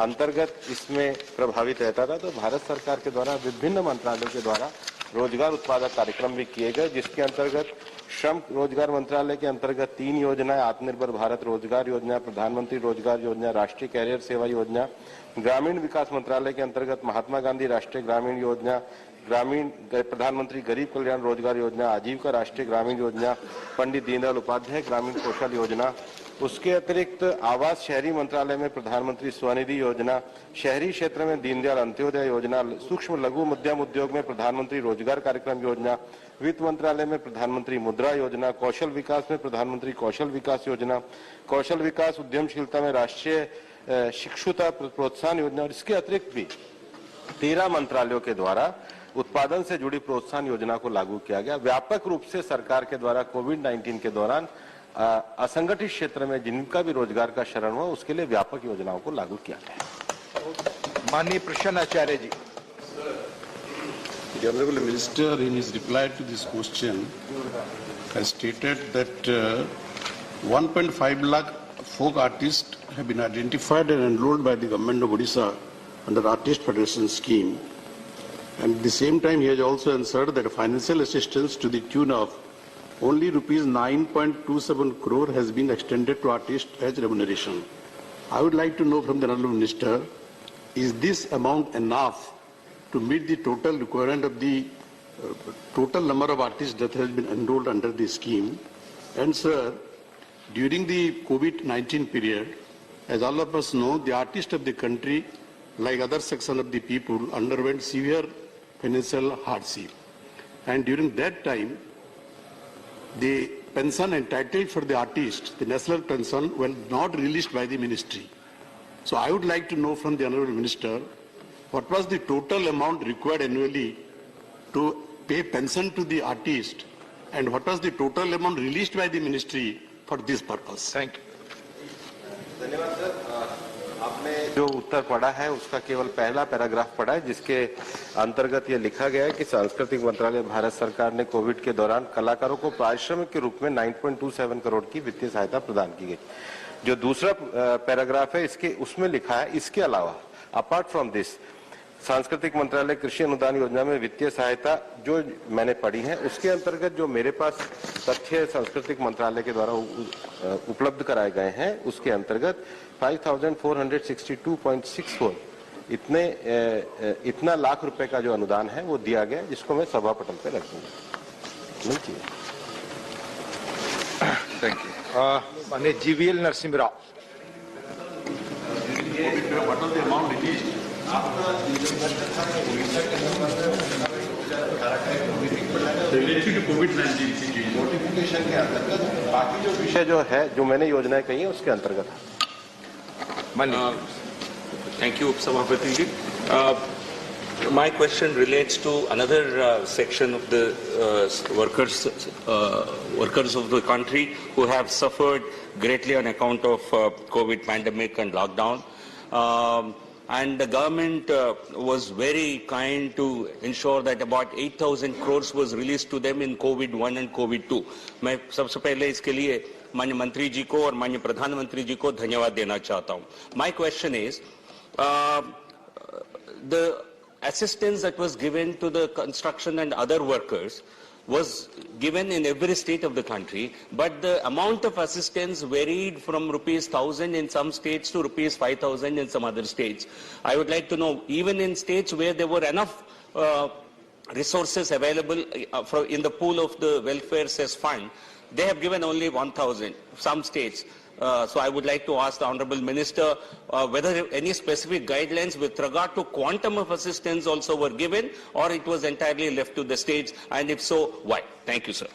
D: अंतर्गत इसमें प्रभावित रहता था तो भारत सरकार के द्वारा विभिन्न मंत्रालयों के द्वारा रोजगार उत्पादक कार्यक्रम भी किए गए, जिसके अंतर्गत श्रम रोजगार मंत्रालय के अंतर्गत 3 योजनाएं, आत्मनिर्भर भारत रोजगार योजना, प्रधानमंत्री रोजगार योजना, राष्ट्रीय कैरियर सेवा योजना, ग्रामीण विकास मंत्रालय के अंतर्गत महात्मा गांधी राष्ट्रीय ग्रामीण योजना, ग्रामीण प्रधानमंत्री गरीब कल्याण रोजगार योजना, आजीविका राष्ट्रीय ग्रामीण योजना, पंडित दीनदयाल उपाध्याय ग्रामीण कौशल योजना, उसके अतिरिक्त आवास शहरी मंत्रालय में प्रधानमंत्री स्वनिधि योजना, शहरी क्षेत्र में दीनदयाल अंत्योदय योजना, सूक्ष्म लघु मध्यम उद्योग में प्रधानमंत्री रोजगार कार्यक्रम योजना, वित्त मंत्रालय में प्रधानमंत्री मुद्रा योजना, कौशल विकास में प्रधानमंत्री कौशल विकास योजना, कौशल विकास उद्यमशीलता में राष्ट्रीय शिक्षुता प्रोत्साहन योजना और इसके अतिरिक्त भी 13 मंत्रालयों के द्वारा उत्पादन से जुड़ी प्रोत्साहन योजना को लागू किया गया। व्यापक रूप से सरकार के द्वारा कोविड-19 के दौरान असंगठित क्षेत्र में जिनका भी रोजगार का शरण हुआ उसके लिए व्यापक योजनाओं को लागू किया गया।
E: माननीय प्रश्न आचार्य जी।
O: The Honorable Minister, in his reply to this question, has stated that 1.5 lakh folk artists have been identified and enrolled by the Government of Odisha under Artist Federation Scheme. And at the same time, he has also answered that financial assistance to the tune of only rupees 9.27 crore has been extended to artists as remuneration. I would like to know from the Honorable Minister, is this amount enough to meet the total requirement of the total number of artists that has been enrolled under the scheme? And sir, during the COVID-19 period, as all of us know, the artists of the country, like other section of the people, underwent severe financial hardship. And during that time, the pension entitled for the artists, the national pension, was not released by the ministry. So I would like to know from the Honorable Minister, what was the total amount required annually to pay pension to the artist, and what was the total amount released by the ministry for this purpose?
E: Thank you.
D: धन्यवाद sir. आपने जो उत्तर पढ़ा है उसका केवल पहला paragraph पढ़ा है, जिसके अंतर्गत ये लिखा गया है कि सांस्कृतिक मंत्रालय भारत सरकार ने कोविड के दौरान कलाकारों को पारिश्रमिक के रूप में 9.27 करोड़ की वित्तीय सहायता प्रदान की गई। जो दूसरा पैराग्राफ है इसके उसमें लिखा है, इसके अलावा अपार्ट फ्रॉम दिस सांस्कृतिक मंत्रालय कृषि अनुदान योजना में वित्तीय सहायता जो मैंने पढ़ी है उसके अंतर्गत जो मेरे पास तथ्य सांस्कृतिक मंत्रालय के द्वारा उपलब्ध कराए गए हैं उसके अंतर्गत 5,462.64 इतना लाख रुपए का जो अनुदान है वो दिया गया, जिसको मैं सभा पटल पे रखूंगा।
E: Thank you. माननीय जीवीएल नरसिम्हा राव।
D: नोटिफिकेशन के अंतर्गत बाकी जो विषय जो है जो मैंने योजनाएं कही है उसके अंतर्गत है।
P: Thank you, Sabhapati ji. My question relates to another section of the workers of the country who have suffered greatly on account of COVID pandemic and lockdown. And the government was very kind to ensure that about 8,000 crores was released to them in COVID-1 and COVID-2. मैं सबसे पहले इसके लिए माननीय मंत्री जी को और माननीय प्रधानमंत्री जी को धन्यवाद देना चाहता हूँ. My question is, the assistance that was given to the construction and other workers was given in every state of the country, but the amount of assistance varied from rupees 1,000 in some states to rupees 5,000 in some other states. I would like to know, even in states where there were enough resources available in the pool of the welfare cess fund, they have given only 1,000, some states. So I would like to ask the Honorable Minister whether any specific guidelines with regard to quantum of assistance also were given, or it was entirely left to the states, and if so, why? Thank you, sir.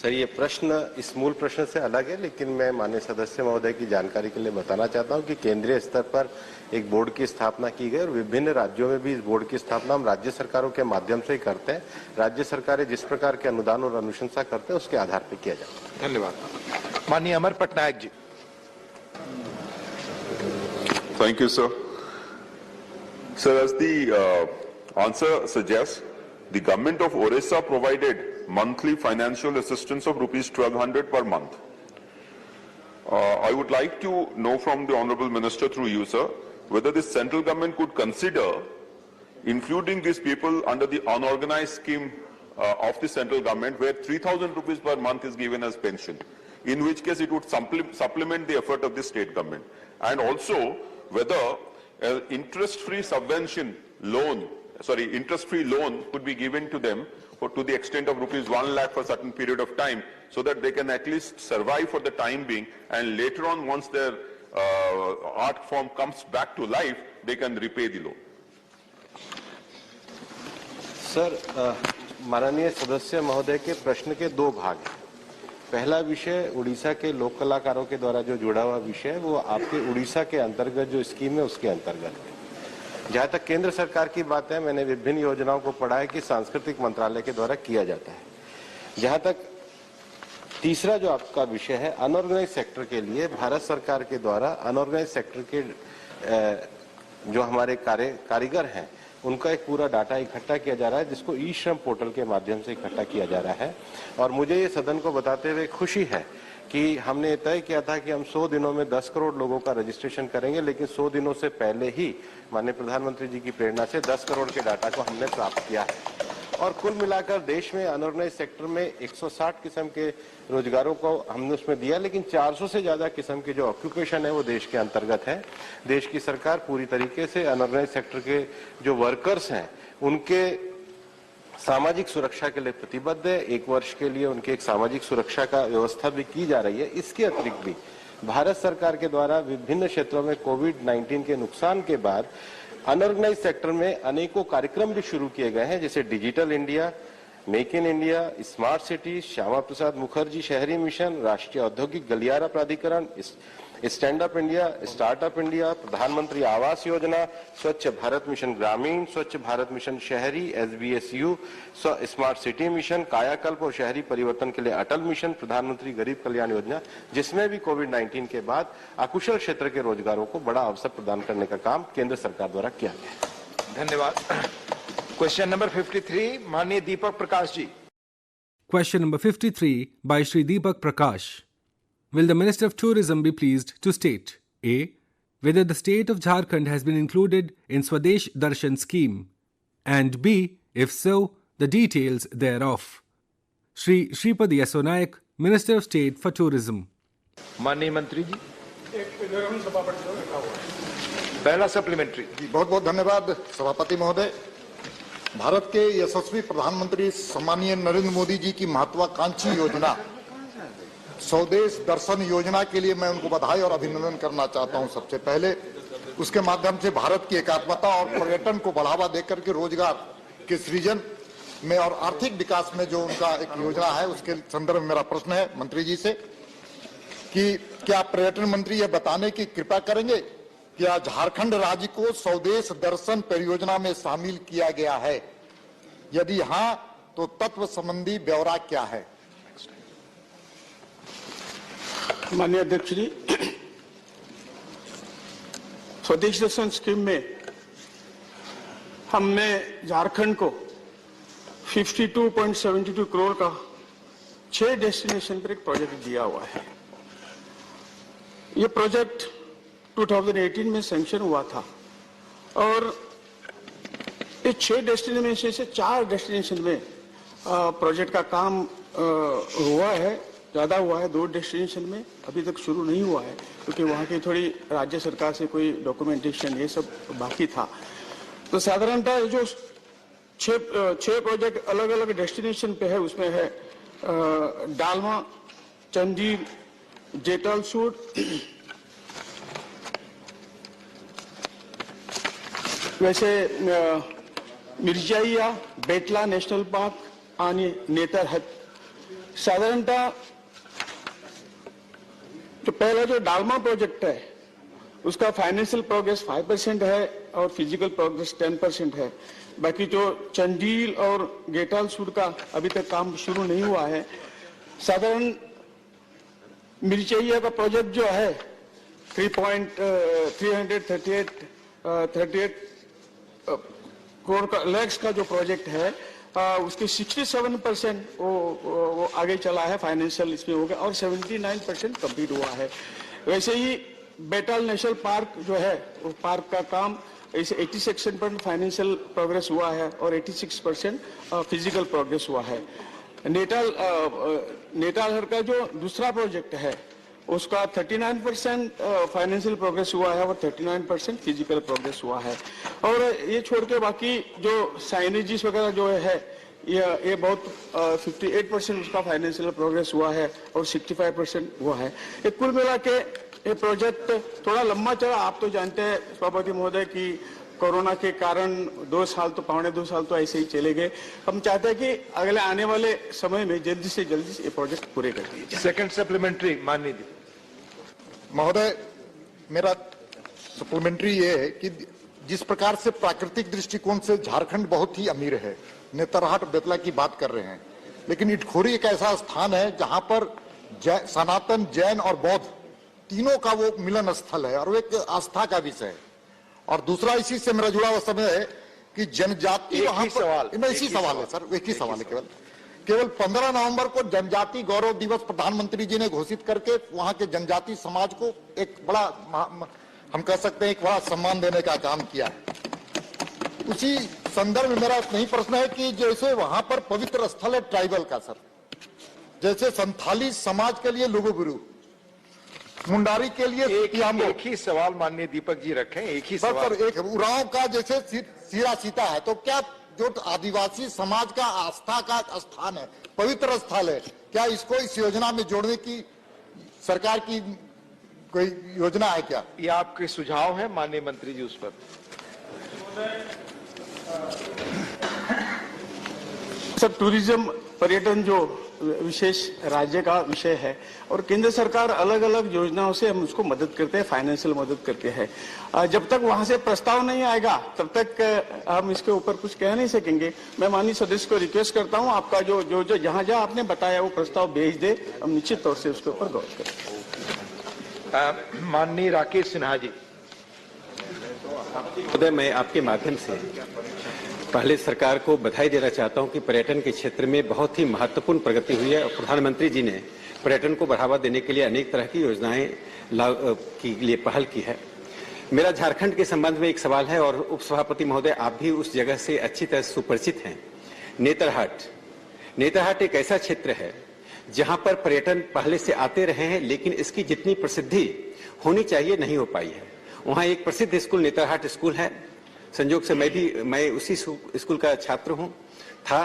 D: Sir, ये प्रश्न इस मूल प्रश्न से अलग है, लेकिन मैं माननीय सदस्य महोदय की जानकारी के लिए बताना चाहता हूं कि केंद्रीय स्तर पर एक बोर्ड की स्थापना की गई और विभिन्न राज्यों में भी इस बोर्ड की स्थापना हम राज्य सरकारों के माध्यम से ही करते हैं. राज्य सरकारें जिस प्रकार के अनुदान और अनुशंसा करते हैं उसके आधार पर किया जाता है.
E: धन्यवाद. माननीय Amar Patnaik ji.
Q: Thank you, sir. Sir, as the answer suggests, the government of Orissa provided monthly financial assistance of rupees 1,200 per month. I would like to know from the Honorable Minister through you, sir, whether the central government could consider including these people under the unorganized scheme of the central government, where 3,000 rupees per month is given as pension, in which case it would supplement the effort of the state government. And also, whether interest-free subvention loan interest-free loan could be given to them to the extent of rupees 1 lakh for a certain period of time, so that they can at least survive for the time being, and later on, once their art form comes back to life, they can repay the loan.
D: Sir, माननीय सदस्य महोदय के प्रश्न के दो भाग हैं। पहला विषय उड़ीसा के लोक कलाकारों के द्वारा जो जुड़ा हुआ विषय है, वो आपके उड़ीसा के अंतर्गत जो स्कीम है उसके अंतर्गत है। जहां तक केंद्र सरकार की बात है, मैंने विभिन्न योजनाओं को पढ़ा है कि सांस्कृतिक मंत्रालय के द्वारा किया जाता है। जहां तक तीसरा जो आपका विषय है, अनऑर्गेनाइज सेक्टर के लिए भारत सरकार के द्वारा अनऑर्गेनाइज सेक्टर के जो हमारे कारीगर हैं, उनका एक पूरा डाटा इकट्ठा किया जा रहा है, जिसको ई श्रम पोर्टल के माध्यम से इकट्ठा किया जा रहा है। और मुझे ये सदन को बताते हुए खुशी है कि हमने तय किया था कि हम 100 दिनों में 10 करोड़ लोगों का रजिस्ट्रेशन करेंगे, लेकिन 100 दिनों से पहले ही माननीय प्रधानमंत्री जी की प्रेरणा से 10 करोड़ के डाटा को हमने प्राप्त किया है। और कुल मिलाकर देश में अनऑर्गेनाइज सेक्टर में 160 किस्म के रोजगारों को हमने उसमें दिया, लेकिन 400 से ज्यादा किस्म के जो ऑक्यूपेशन है वो देश के अंतर्गत है। देश की सरकार पूरी तरीके से अनऑर्गेनाइज सेक्टर के जो वर्कर्स हैं उनके सामाजिक सुरक्षा के लिए प्रतिबद्ध है। 1 वर्ष के लिए उनके एक सामाजिक सुरक्षा का व्यवस्था भी की जा रही है। इसके अतिरिक्त भी भारत सरकार के द्वारा विभिन्न क्षेत्रों में कोविड-19 के नुकसान के बाद अनऑर्गेनाइज सेक्टर में अनेकों कार्यक्रम भी शुरू किए गए हैं, जैसे digital India, make in India, smart city, Shyama Prasad Mukherjee शहरी मिशन, राष्ट्रीय औद्योगिक गलियारा प्राधिकरण, stand up India, startup India, Pradhan Mantri Awas Yojana, Swachh Bharat mission Gramin, Swachh Bharat mission शहरी, SBSU, स्मार्ट सिटी मिशन, कायाकल्प और शहरी परिवर्तन के लिए अटल मिशन, प्रधानमंत्री गरीब कल्याण योजना, जिसमें भी कोविड-19 के बाद अकुशल क्षेत्र के रोजगारों को बड़ा अवसर प्रदान करने का काम केंद्र सरकार द्वारा किया गया।
E: धन्यवाद। क्वेश्चन नंबर 53, माननीय Deepak Prakash ji.
A: Question number 53 by Shri Deepak Prakash. Will the Minister of Tourism be pleased to state A. Whether the state of Jharkhand has been included in Swadesh Darshan scheme, and B. If so, the details thereof. Shri Shripad Yesso Nayak, Minister of State for Tourism.
E: माननीय मंत्री जी, पहला supplementary.
R: बहुत बहुत धन्यवाद सभापति महोदय। भारत के यशस्वी प्रधानमंत्री सम्मानीय नरेंद्र मोदी जी की महत्वाकांक्षी योजना स्वदेश दर्शन योजना के लिए मैं उनको बधाई और अभिनंदन करना चाहता हूं। सबसे पहले उसके माध्यम से भारत की एकात्मता और पर्यटन को बढ़ावा देकर के रोजगार के सृजन में और आर्थिक विकास में जो उनका एक योजना है, उसके संदर्भ में मेरा प्रश्न है मंत्री जी से कि क्या पर्यटन मंत्री यह बताने की कृपा करेंगे क्या झारखंड राज्य को स्वदेश दर्शन परियोजना में शामिल किया गया है? यदि हां, तो तत्व संबंधी ब्यौरा क्या है?
J: माननीय अध्यक्ष जी, स्वदेश दर्शन स्कीम में हमने झारखंड को 52.72 करोड़ का 6 डेस्टिनेशन पर एक प्रोजेक्ट दिया हुआ है। ये प्रोजेक्ट 2018 में सैंक्शन हुआ था और इस 6 डेस्टिनेशन से 4 डेस्टिनेशन में प्रोजेक्ट का काम हुआ है, ज्यादा हुआ है। 2 डेस्टिनेशन में अभी तक शुरू नहीं हुआ है क्योंकि वहाँ की थोड़ी राज्य सरकार से कोई डॉक्यूमेंटेशन ये सब बाकी था। तो साधारणतः ये जो 6 प्रोजेक्ट अलग अलग डेस्टिनेशन पे है, उसमें है डालमा, चंदील, जेटलसूर, वैसे मिर्जाइया, बेटला नेशनल पार्क आणि नेतरहट। साधारणतः तो पहला जो डालमा प्रोजेक्ट है उसका फाइनेंशियल प्रोग्रेस 5% है और फिजिकल प्रोग्रेस 10% है। बाकी जो चंडील और गेटालसूर का अभी तक काम शुरू नहीं हुआ है। साधारण मिर्चैया का प्रोजेक्ट जो है 338 करोड़ का लैक्स का जो प्रोजेक्ट है उसके 67% वो आगे चला है, फाइनेंशियल इसमें हो गया और 79% कंप्लीट हुआ है। वैसे ही बेटल नेशनल पार्क जो है वो पार्क का काम ऐसे 86% फाइनेंशियल प्रोग्रेस हुआ है और 86% फिजिकल प्रोग्रेस हुआ है। नेटालहर का जो दूसरा प्रोजेक्ट है
S: उसका 39% फाइनेंशियल प्रोग्रेस हुआ है और 39% फिजिकल प्रोग्रेस हुआ है। और ये छोड़ के बाकी जो साइनेजिस वगैरह जो है ये बहुत 58% उसका फाइनेंशियल प्रोग्रेस हुआ है और 65% हुआ है। ये कुल मिला के ये प्रोजेक्ट थोड़ा लंबा चला। आप तो जानते हैं सभापति महोदय कि कोरोना के कारण 2 साल तो पौने 2 साल तो ऐसे ही चले गए। हम चाहते हैं कि अगले आने वाले समय में जल्दी से जल्दी ये प्रोजेक्ट पूरे कर दिए जाए।
E: सेकंड सप्लीमेंट्री माननीय
R: महोदय, मेरा सप्लीमेंट्री ये है कि जिस प्रकार से प्राकृतिक दृष्टिकोण से झारखंड बहुत ही अमीर है, नेतरहाट बेतला की बात कर रहे हैं, लेकिन इटखोरी एक ऐसा स्थान है जहां पर सनातन, जैन और बौद्ध तीनों का वो मिलन स्थल है और वो एक आस्था का विषय है। और दूसरा इसी से मेरा जुड़ा हुआ समय है कि जनजाति वहां पर इसी सवाल है सर, एक ही सवाल है केवल 15 नवंबर को जनजाति गौरव दिवस प्रधानमंत्री जी ने घोषित करके वहां के जनजाति समाज को एक बड़ा, हम कह सकते हैं, एक बड़ा सम्मान देने का काम किया है। उसी संदर्भ में मेरा यही प्रश्न है कि जैसे वहां पर पवित्र स्थल है ट्राइबल का सर, जैसे संथाली समाज के लिए लुगुबुरु, मुंडारी के लिए
E: एक ही सवाल माननीय दीपक जी रखें, एक ही सवाल।
R: एक उरांव का जैसे सीरा सीता है, तो क्या जो आदिवासी समाज का आस्था का स्थान है, पवित्र स्थल है, क्या इसको इस योजना में जोड़ने की सरकार की कोई योजना है क्या?
E: ये आपके सुझाव है माननीय मंत्री जी उस पर?
S: सर, टूरिज्म पर्यटन जो विशेष राज्य का विषय है और केंद्र सरकार अलग अलग योजनाओं से हम उसको मदद करते हैं, फाइनेंशियल मदद करते हैं। जब तक वहां से प्रस्ताव नहीं आएगा तब तक हम इसके ऊपर कुछ कह नहीं सकेंगे। मैं माननीय सदस्य को रिक्वेस्ट करता हूं, आपका जो जहां जहां आपने बताया वो प्रस्ताव भेज दे, हम निश्चित तौर से उसके ऊपर गौर करेंगे।
E: माननीय राकेश सिन्हा जी।
T: महोदय, मैं आपके माध्यम से पहले सरकार को बधाई देना चाहता हूं कि पर्यटन के क्षेत्र में बहुत ही महत्वपूर्ण प्रगति हुई है और प्रधानमंत्री जी ने पर्यटन को बढ़ावा देने के लिए अनेक तरह की योजनाएं के लिए पहल की है। मेरा झारखंड के संबंध में एक सवाल है और उपसभापति महोदय आप भी उस जगह से अच्छी तरह सुपरिचित हैं। नेतरहाट एक ऐसा क्षेत्र है जहां पर पर्यटन पहले से आते रहे हैं, लेकिन इसकी जितनी प्रसिद्धि होनी चाहिए नहीं हो पाई है। वहां एक प्रसिद्ध स्कूल नेतरहाट स्कूल है, संयोग से मैं उसी स्कूल का छात्र था।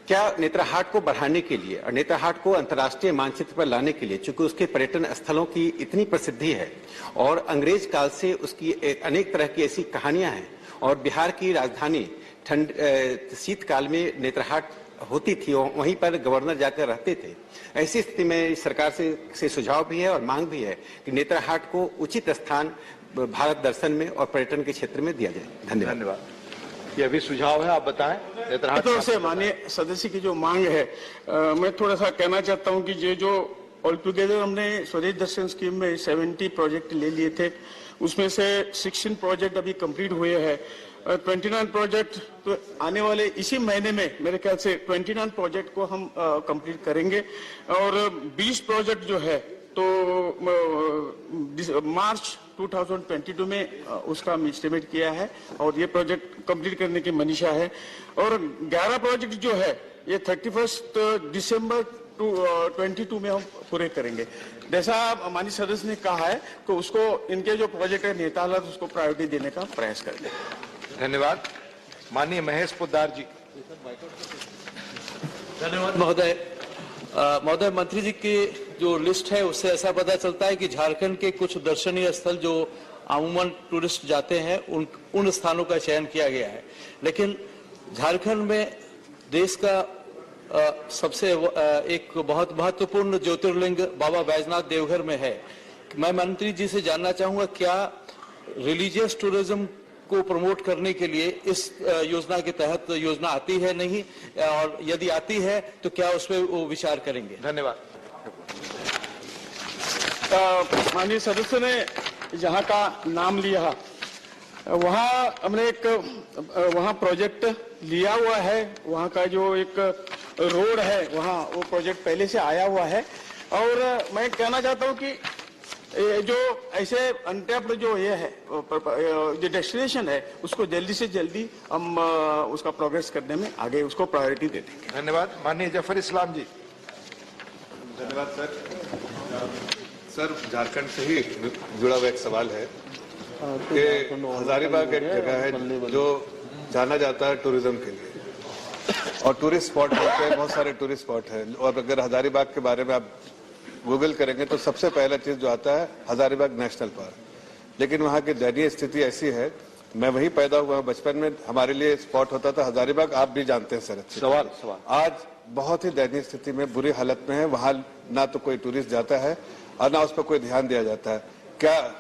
T: क्या नेतरहाट को बढ़ाने के लिए और नेतरहाट को अंतर्राष्ट्रीय मानचित्र पर लाने के लिए, चूंकि उसके पर्यटन स्थलों की इतनी प्रसिद्धि है और अंग्रेज काल से उसकी अनेक तरह की ऐसी कहानियां हैं और बिहार की राजधानी शीतकाल में नेतरहाट होती थी, वहीं पर गवर्नर जाकर रहते थे। ऐसी स्थिति में सरकार से सुझाव भी है और मांग भी है कि नेतरहाट को उचित स्थान भारत दर्शन में और पर्यटन के क्षेत्र में दिया जाए।
E: धन्यवाद। यह भी सुझाव है, आप बताएं। नेतरहाट
S: तो से माननीय सदस्य की जो मांग है, मैं थोड़ा सा कहना चाहता हूं कि ये जो ऑल टुगेदर हमने स्वदेश दर्शन स्कीम में 70 प्रोजेक्ट ले लिए थे, उसमें से 16 प्रोजेक्ट अभी कंप्लीट हुए हैं। 29 प्रोजेक्ट तो आने वाले इसी महीने में मेरे ख्याल से 29 प्रोजेक्ट को हम कंप्लीट करेंगे और 20 प्रोजेक्ट जो है तो मार्च 2022 में उसका हम एस्टिमेट किया है और ये प्रोजेक्ट कंप्लीट करने की मनीषा है। और 11 प्रोजेक्ट जो है ये 31 दिसंबर 22 में हम पूरे करेंगे। जैसा माननीय सदस्य ने कहा है तो उसको इनके जो प्रोजेक्ट है नेताला उसको प्रायोरिटी देने का प्रयास करेंगे।
E: धन्यवाद। माननीय महेश पोद्दार जी।
I: धन्यवाद महोदय। महोदय, मंत्री जी की जो लिस्ट है उससे ऐसा पता चलता है कि झारखंड के कुछ दर्शनीय स्थल जो अमूमन टूरिस्ट जाते हैं उन स्थानों का चयन किया गया है, लेकिन झारखंड में देश का सबसे एक बहुत महत्वपूर्ण ज्योतिर्लिंग बाबा बैजनाथ देवघर में है। मैं मंत्री जी से जानना चाहूंगा, क्या रिलीजियस टूरिज्म को प्रमोट करने के लिए इस योजना के तहत योजना आती है नहीं, और यदि आती है तो क्या उसमें वो विचार करेंगे?
E: धन्यवाद।
S: माननीय सदस्य ने जहां का नाम लिया वहां हमने एक वहां प्रोजेक्ट लिया हुआ है। वहां का जो एक रोड है वहां वो प्रोजेक्ट पहले से आया हुआ है और मैं कहना चाहता हूं कि जो ऐसे अनटैप्ड जो ये है जो डेस्टिनेशन है उसको जल्दी से जल्दी हम उसका प्रोग्रेस करने में आगे उसको प्रायोरिटी दे देंगे।
E: धन्यवाद। माननीय जफर इस्लाम जी।
U: धन्यवाद सर।
M: सर, झारखंड से ही जुड़ा हुआ एक सवाल है कि हजारीबाग एक जगह है जो जाना जाता है टूरिज्म के लिए, और टूरिस्ट स्पॉट होते हैं, बहुत सारे टूरिस्ट स्पॉट हैं। और अगर हजारीबाग के बारे में आप गूगल करेंगे तो सबसे पहला चीज जो आता है हजारीबाग नेशनल पार्क, लेकिन वहाँ की दयनीय स्थिति ऐसी है। मैं वहीं पैदा हुआ, बचपन में हमारे लिए स्पॉट होता था हजारीबाग, आप भी जानते हैं सर अच्छे।
E: सवाल
M: आज बहुत ही दयनीय स्थिति में, बुरी हालत में है। वहाँ ना तो कोई टूरिस्ट जाता है और ना उस पर कोई ध्यान दिया जाता है। क्या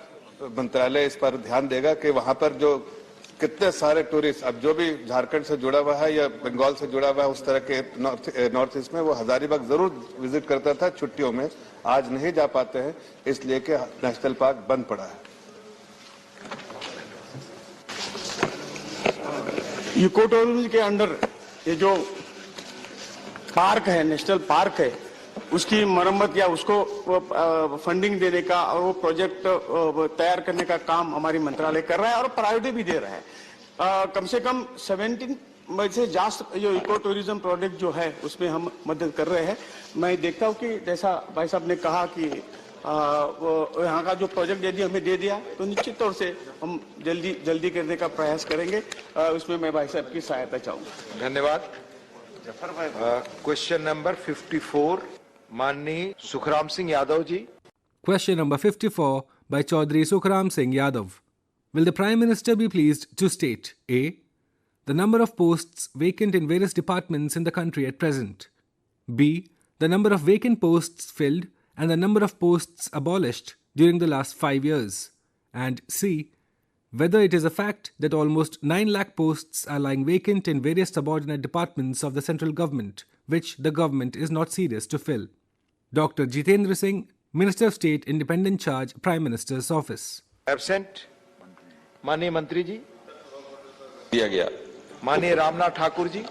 M: मंत्रालय इस पर ध्यान देगा कि वहाँ पर जो कितने सारे टूरिस्ट, अब जो भी झारखंड से जुड़ा हुआ है या बंगाल से जुड़ा हुआ है उस तरह के नॉर्थ ईस्ट में, वो हजारीबाग जरूर विजिट करता था छुट्टियों में। आज नहीं जा पाते हैं इसलिए कि नेशनल पार्क बंद पड़ा है।
S: इको टूरिज्म के अंडर ये जो पार्क है, नेशनल पार्क है, उसकी मरम्मत या उसको फंडिंग देने का और वो प्रोजेक्ट तैयार करने का काम हमारी मंत्रालय कर रहा है और प्रायोरिटी भी दे रहा है। कम से कम 17 में से ज्यादा जो इको टूरिज्म प्रोजेक्ट जो है उसमें हम मदद कर रहे हैं। मैं देखता हूँ कि जैसा भाई साहब ने कहा कि यहाँ का जो प्रोजेक्ट यदि हमें दे दिया तो निश्चित तौर से हम जल्दी करने का प्रयास करेंगे। उसमें मैं भाई साहब की सहायता चाहूंगा।
E: धन्यवाद। क्वेश्चन नंबर 54, माननीय Sukhram Singh Yadav ji.
A: Question number 54 by Chaudhry Sukhram Singh Yadav. Will the Prime Minister be pleased to state A. The number of posts vacant in various departments in the country at present, B. The number of vacant posts filled and the number of posts abolished during the last 5 years, and C. Whether it is a fact that almost 9 lakh posts are lying vacant in various subordinate departments of the central government, which the government is not serious to fill. Dr. Jitendra Singh, Minister of State, Independent Charge, Prime Minister's Office.
E: Absent. माननीय मंत्री जी।
H: दिया गया।
E: माननीय रामनाथ ठाकुर जी।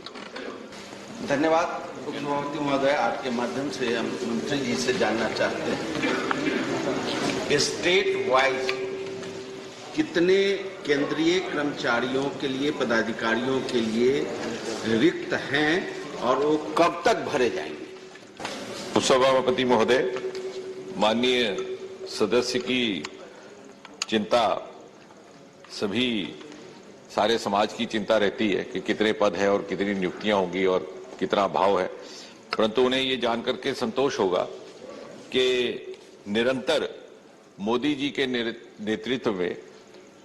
U: धन्यवाद। मुख्यमंत्री महोदय, आपके माध्यम से हम मंत्री जी से जानना चाहते हैं, स्टेट वाइज कितने केंद्रीय कर्मचारियों के लिए, पदाधिकारियों के लिए रिक्त हैं और वो कब तक भरे जाएंगे?
H: सभापति महोदय, माननीय सदस्य की चिंता सभी सारे समाज की चिंता रहती है कि कितने पद है और कितनी नियुक्तियां होंगी और कितना अभाव है, परंतु उन्हें ये जानकर के संतोष होगा कि निरंतर मोदी जी के नेतृत्व में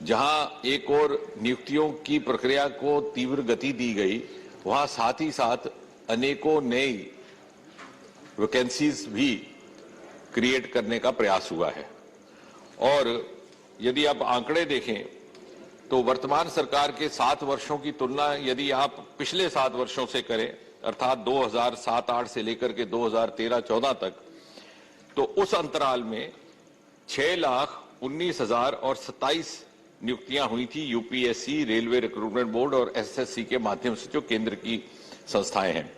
H: जहां एक और नियुक्तियों की प्रक्रिया को तीव्र गति दी गई, वहां साथ ही साथ अनेकों नई वैकेंसीज भी क्रिएट करने का प्रयास हुआ है। और यदि आप आंकड़े देखें तो वर्तमान सरकार के 7 वर्षों की तुलना यदि आप पिछले 7 वर्षों से करें, अर्थात 2007-8 से लेकर के 2013-14 तक, तो उस अंतराल में 6,19,027 नियुक्तियां हुई थी यूपीएससी, रेलवे रिक्रूटमेंट बोर्ड और एसएससी के माध्यम से, जो केंद्र की संस्थाएं हैं।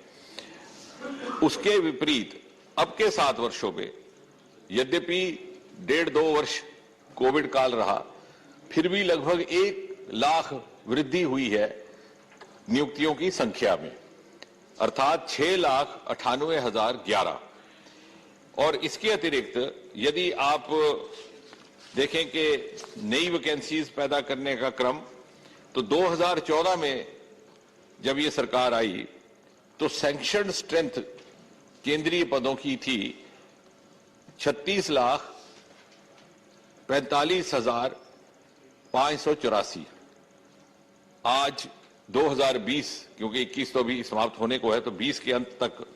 H: उसके विपरीत अब के 7 वर्षों में यद्यपि 1.5-2 वर्ष कोविड काल रहा, फिर भी लगभग 1 लाख वृद्धि हुई है नियुक्तियों की संख्या में, अर्थात 6,98,011। और इसके अतिरिक्त यदि आप देखें कि नई वैकेंसीज पैदा करने का क्रम, तो 2014 में जब ये सरकार आई तो सैंक्शन स्ट्रेंथ केंद्रीय पदों की थी 36,45,584। आज 2020, क्योंकि 21 तो अभी समाप्त होने को है, तो 20 के अंत तक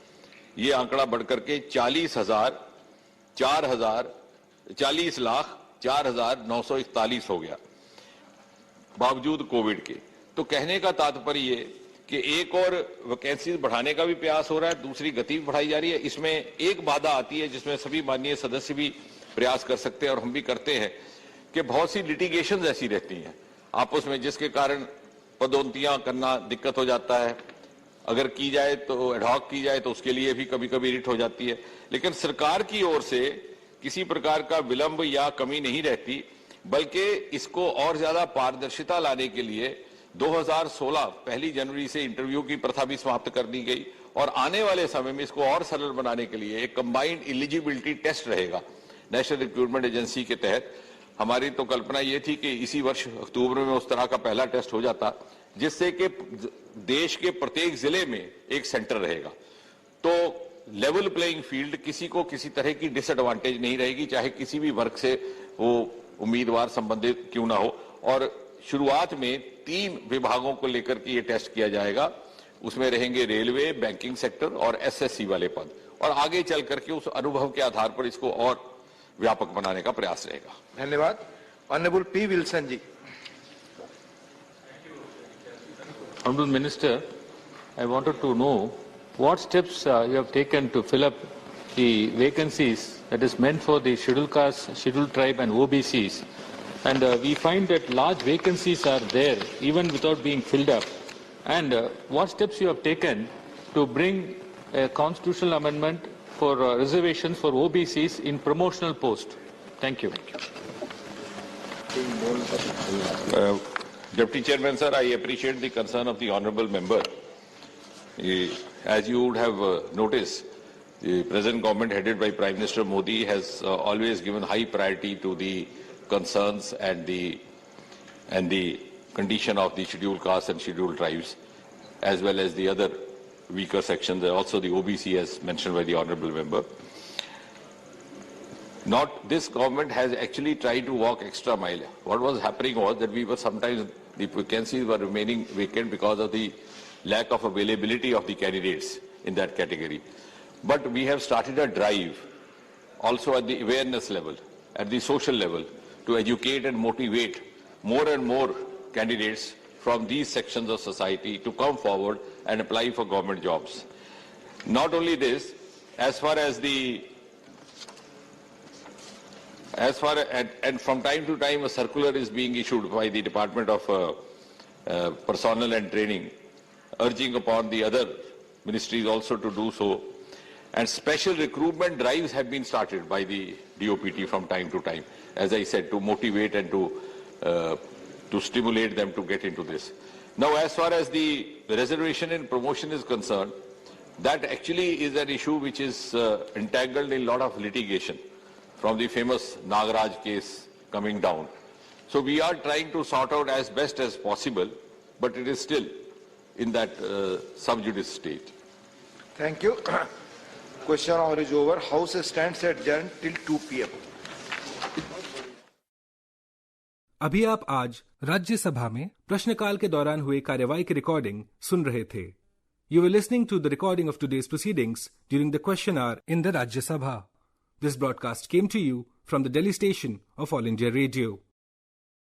H: ये आंकड़ा बढ़कर के 40,04,941 हो गया, बावजूद कोविड के। तो कहने का तात्पर्य ये कि एक और वैकेंसी बढ़ाने का भी प्रयास हो रहा है, दूसरी गति भी बढ़ाई जा रही है। इसमें एक बाधा आती है जिसमें सभी माननीय सदस्य भी प्रयास कर सकते हैं और हम भी करते हैं, कि बहुत सी लिटिगेशन ऐसी रहती हैं आपस में, जिसके कारण पदोन्नतियां करना दिक्कत हो जाता है। अगर की जाए तो एडहॉक की जाए तो उसके लिए भी कभी कभी रिट हो जाती है, लेकिन सरकार की ओर से किसी प्रकार का विलंब या कमी नहीं रहती, बल्कि इसको और ज्यादा पारदर्शिता लाने के लिए 2016 पहली जनवरी से इंटरव्यू की प्रथा भी समाप्त कर दी गई और आने वाले समय में इसको और सरल बनाने के लिए एक कंबाइंड एलिजिबिलिटी टेस्ट रहेगा, नेशनल रिक्रूटमेंट एजेंसी के तहत हमारी तो कल्पना ये थी कि इसी वर्ष अक्टूबर में उस तरह का पहला टेस्ट हो जाता, जिससे कि देश के प्रत्येक जिले में एक सेंटर रहेगा। तो लेवल प्लेइंग फील्ड, किसी को किसी तरह की डिसएडवांटेज नहीं रहेगी, चाहे किसी भी वर्ग से वो उम्मीदवार संबंधित क्यों ना हो। और शुरुआत में 3 विभागों को लेकर के ये टेस्ट किया जाएगा। उसमें रहेंगे रेलवे, बैंकिंग सेक्टर और एसएससी वाले पद, और आगे चल करके उस अनुभव के आधार पर इसको और व्यापक बनाने का प्रयास रहेगा।
E: धन्यवाद। Honourable P Wilson ji.
F: Honorable Minister, I wanted to know what steps you have taken to fill up the vacancies that is meant for the scheduled caste, scheduled tribe and OBCs. And we find that large vacancies are there even without being filled up. And what steps you have taken to bring a constitutional amendment for reservations for OBCs in promotional post? Thank you.
H: Deputy Chairman, sir, I appreciate the concern of the honourable member. As you would have noticed, the present government headed by Prime Minister Modi has always given high priority to the concerns and the condition of the scheduled castes and scheduled tribes, as well as the other weaker sections, also the OBC as mentioned by the honourable member. This government has actually tried to walk extra mile. What was happening was that we were sometimes, the vacancies were remaining vacant because of the lack of availability of the candidates in that category. But we have started a drive also at the awareness level, at the social level, to educate and motivate more and more candidates from these sections of society to come forward and apply for government jobs. Not only this, and from time to time a circular is being issued by the Department of Personnel and Training, urging upon the other ministries also to do so. And special recruitment drives have been started by the DOPT from time to time, as I said, to motivate and to stimulate them to get into this. Now, as far as the reservation and promotion is concerned, that actually is an issue which is entangled in a lot of litigation, from the famous Nagaraj case coming down. So we are trying to sort out as best as possible, but it is still in that sub judice stage.
E: Thank you. Question hour is over. House stands adjourned till 2 p.m.
A: अभी आप आज राज्यसभा में प्रश्नकाल के दौरान हुए कार्यवाही की रिकॉर्डिंग सुन रहे थे। You were listening to the recording of today's proceedings during the question hour in the Rajya Sabha. This broadcast came to you from the Delhi station of All India Radio.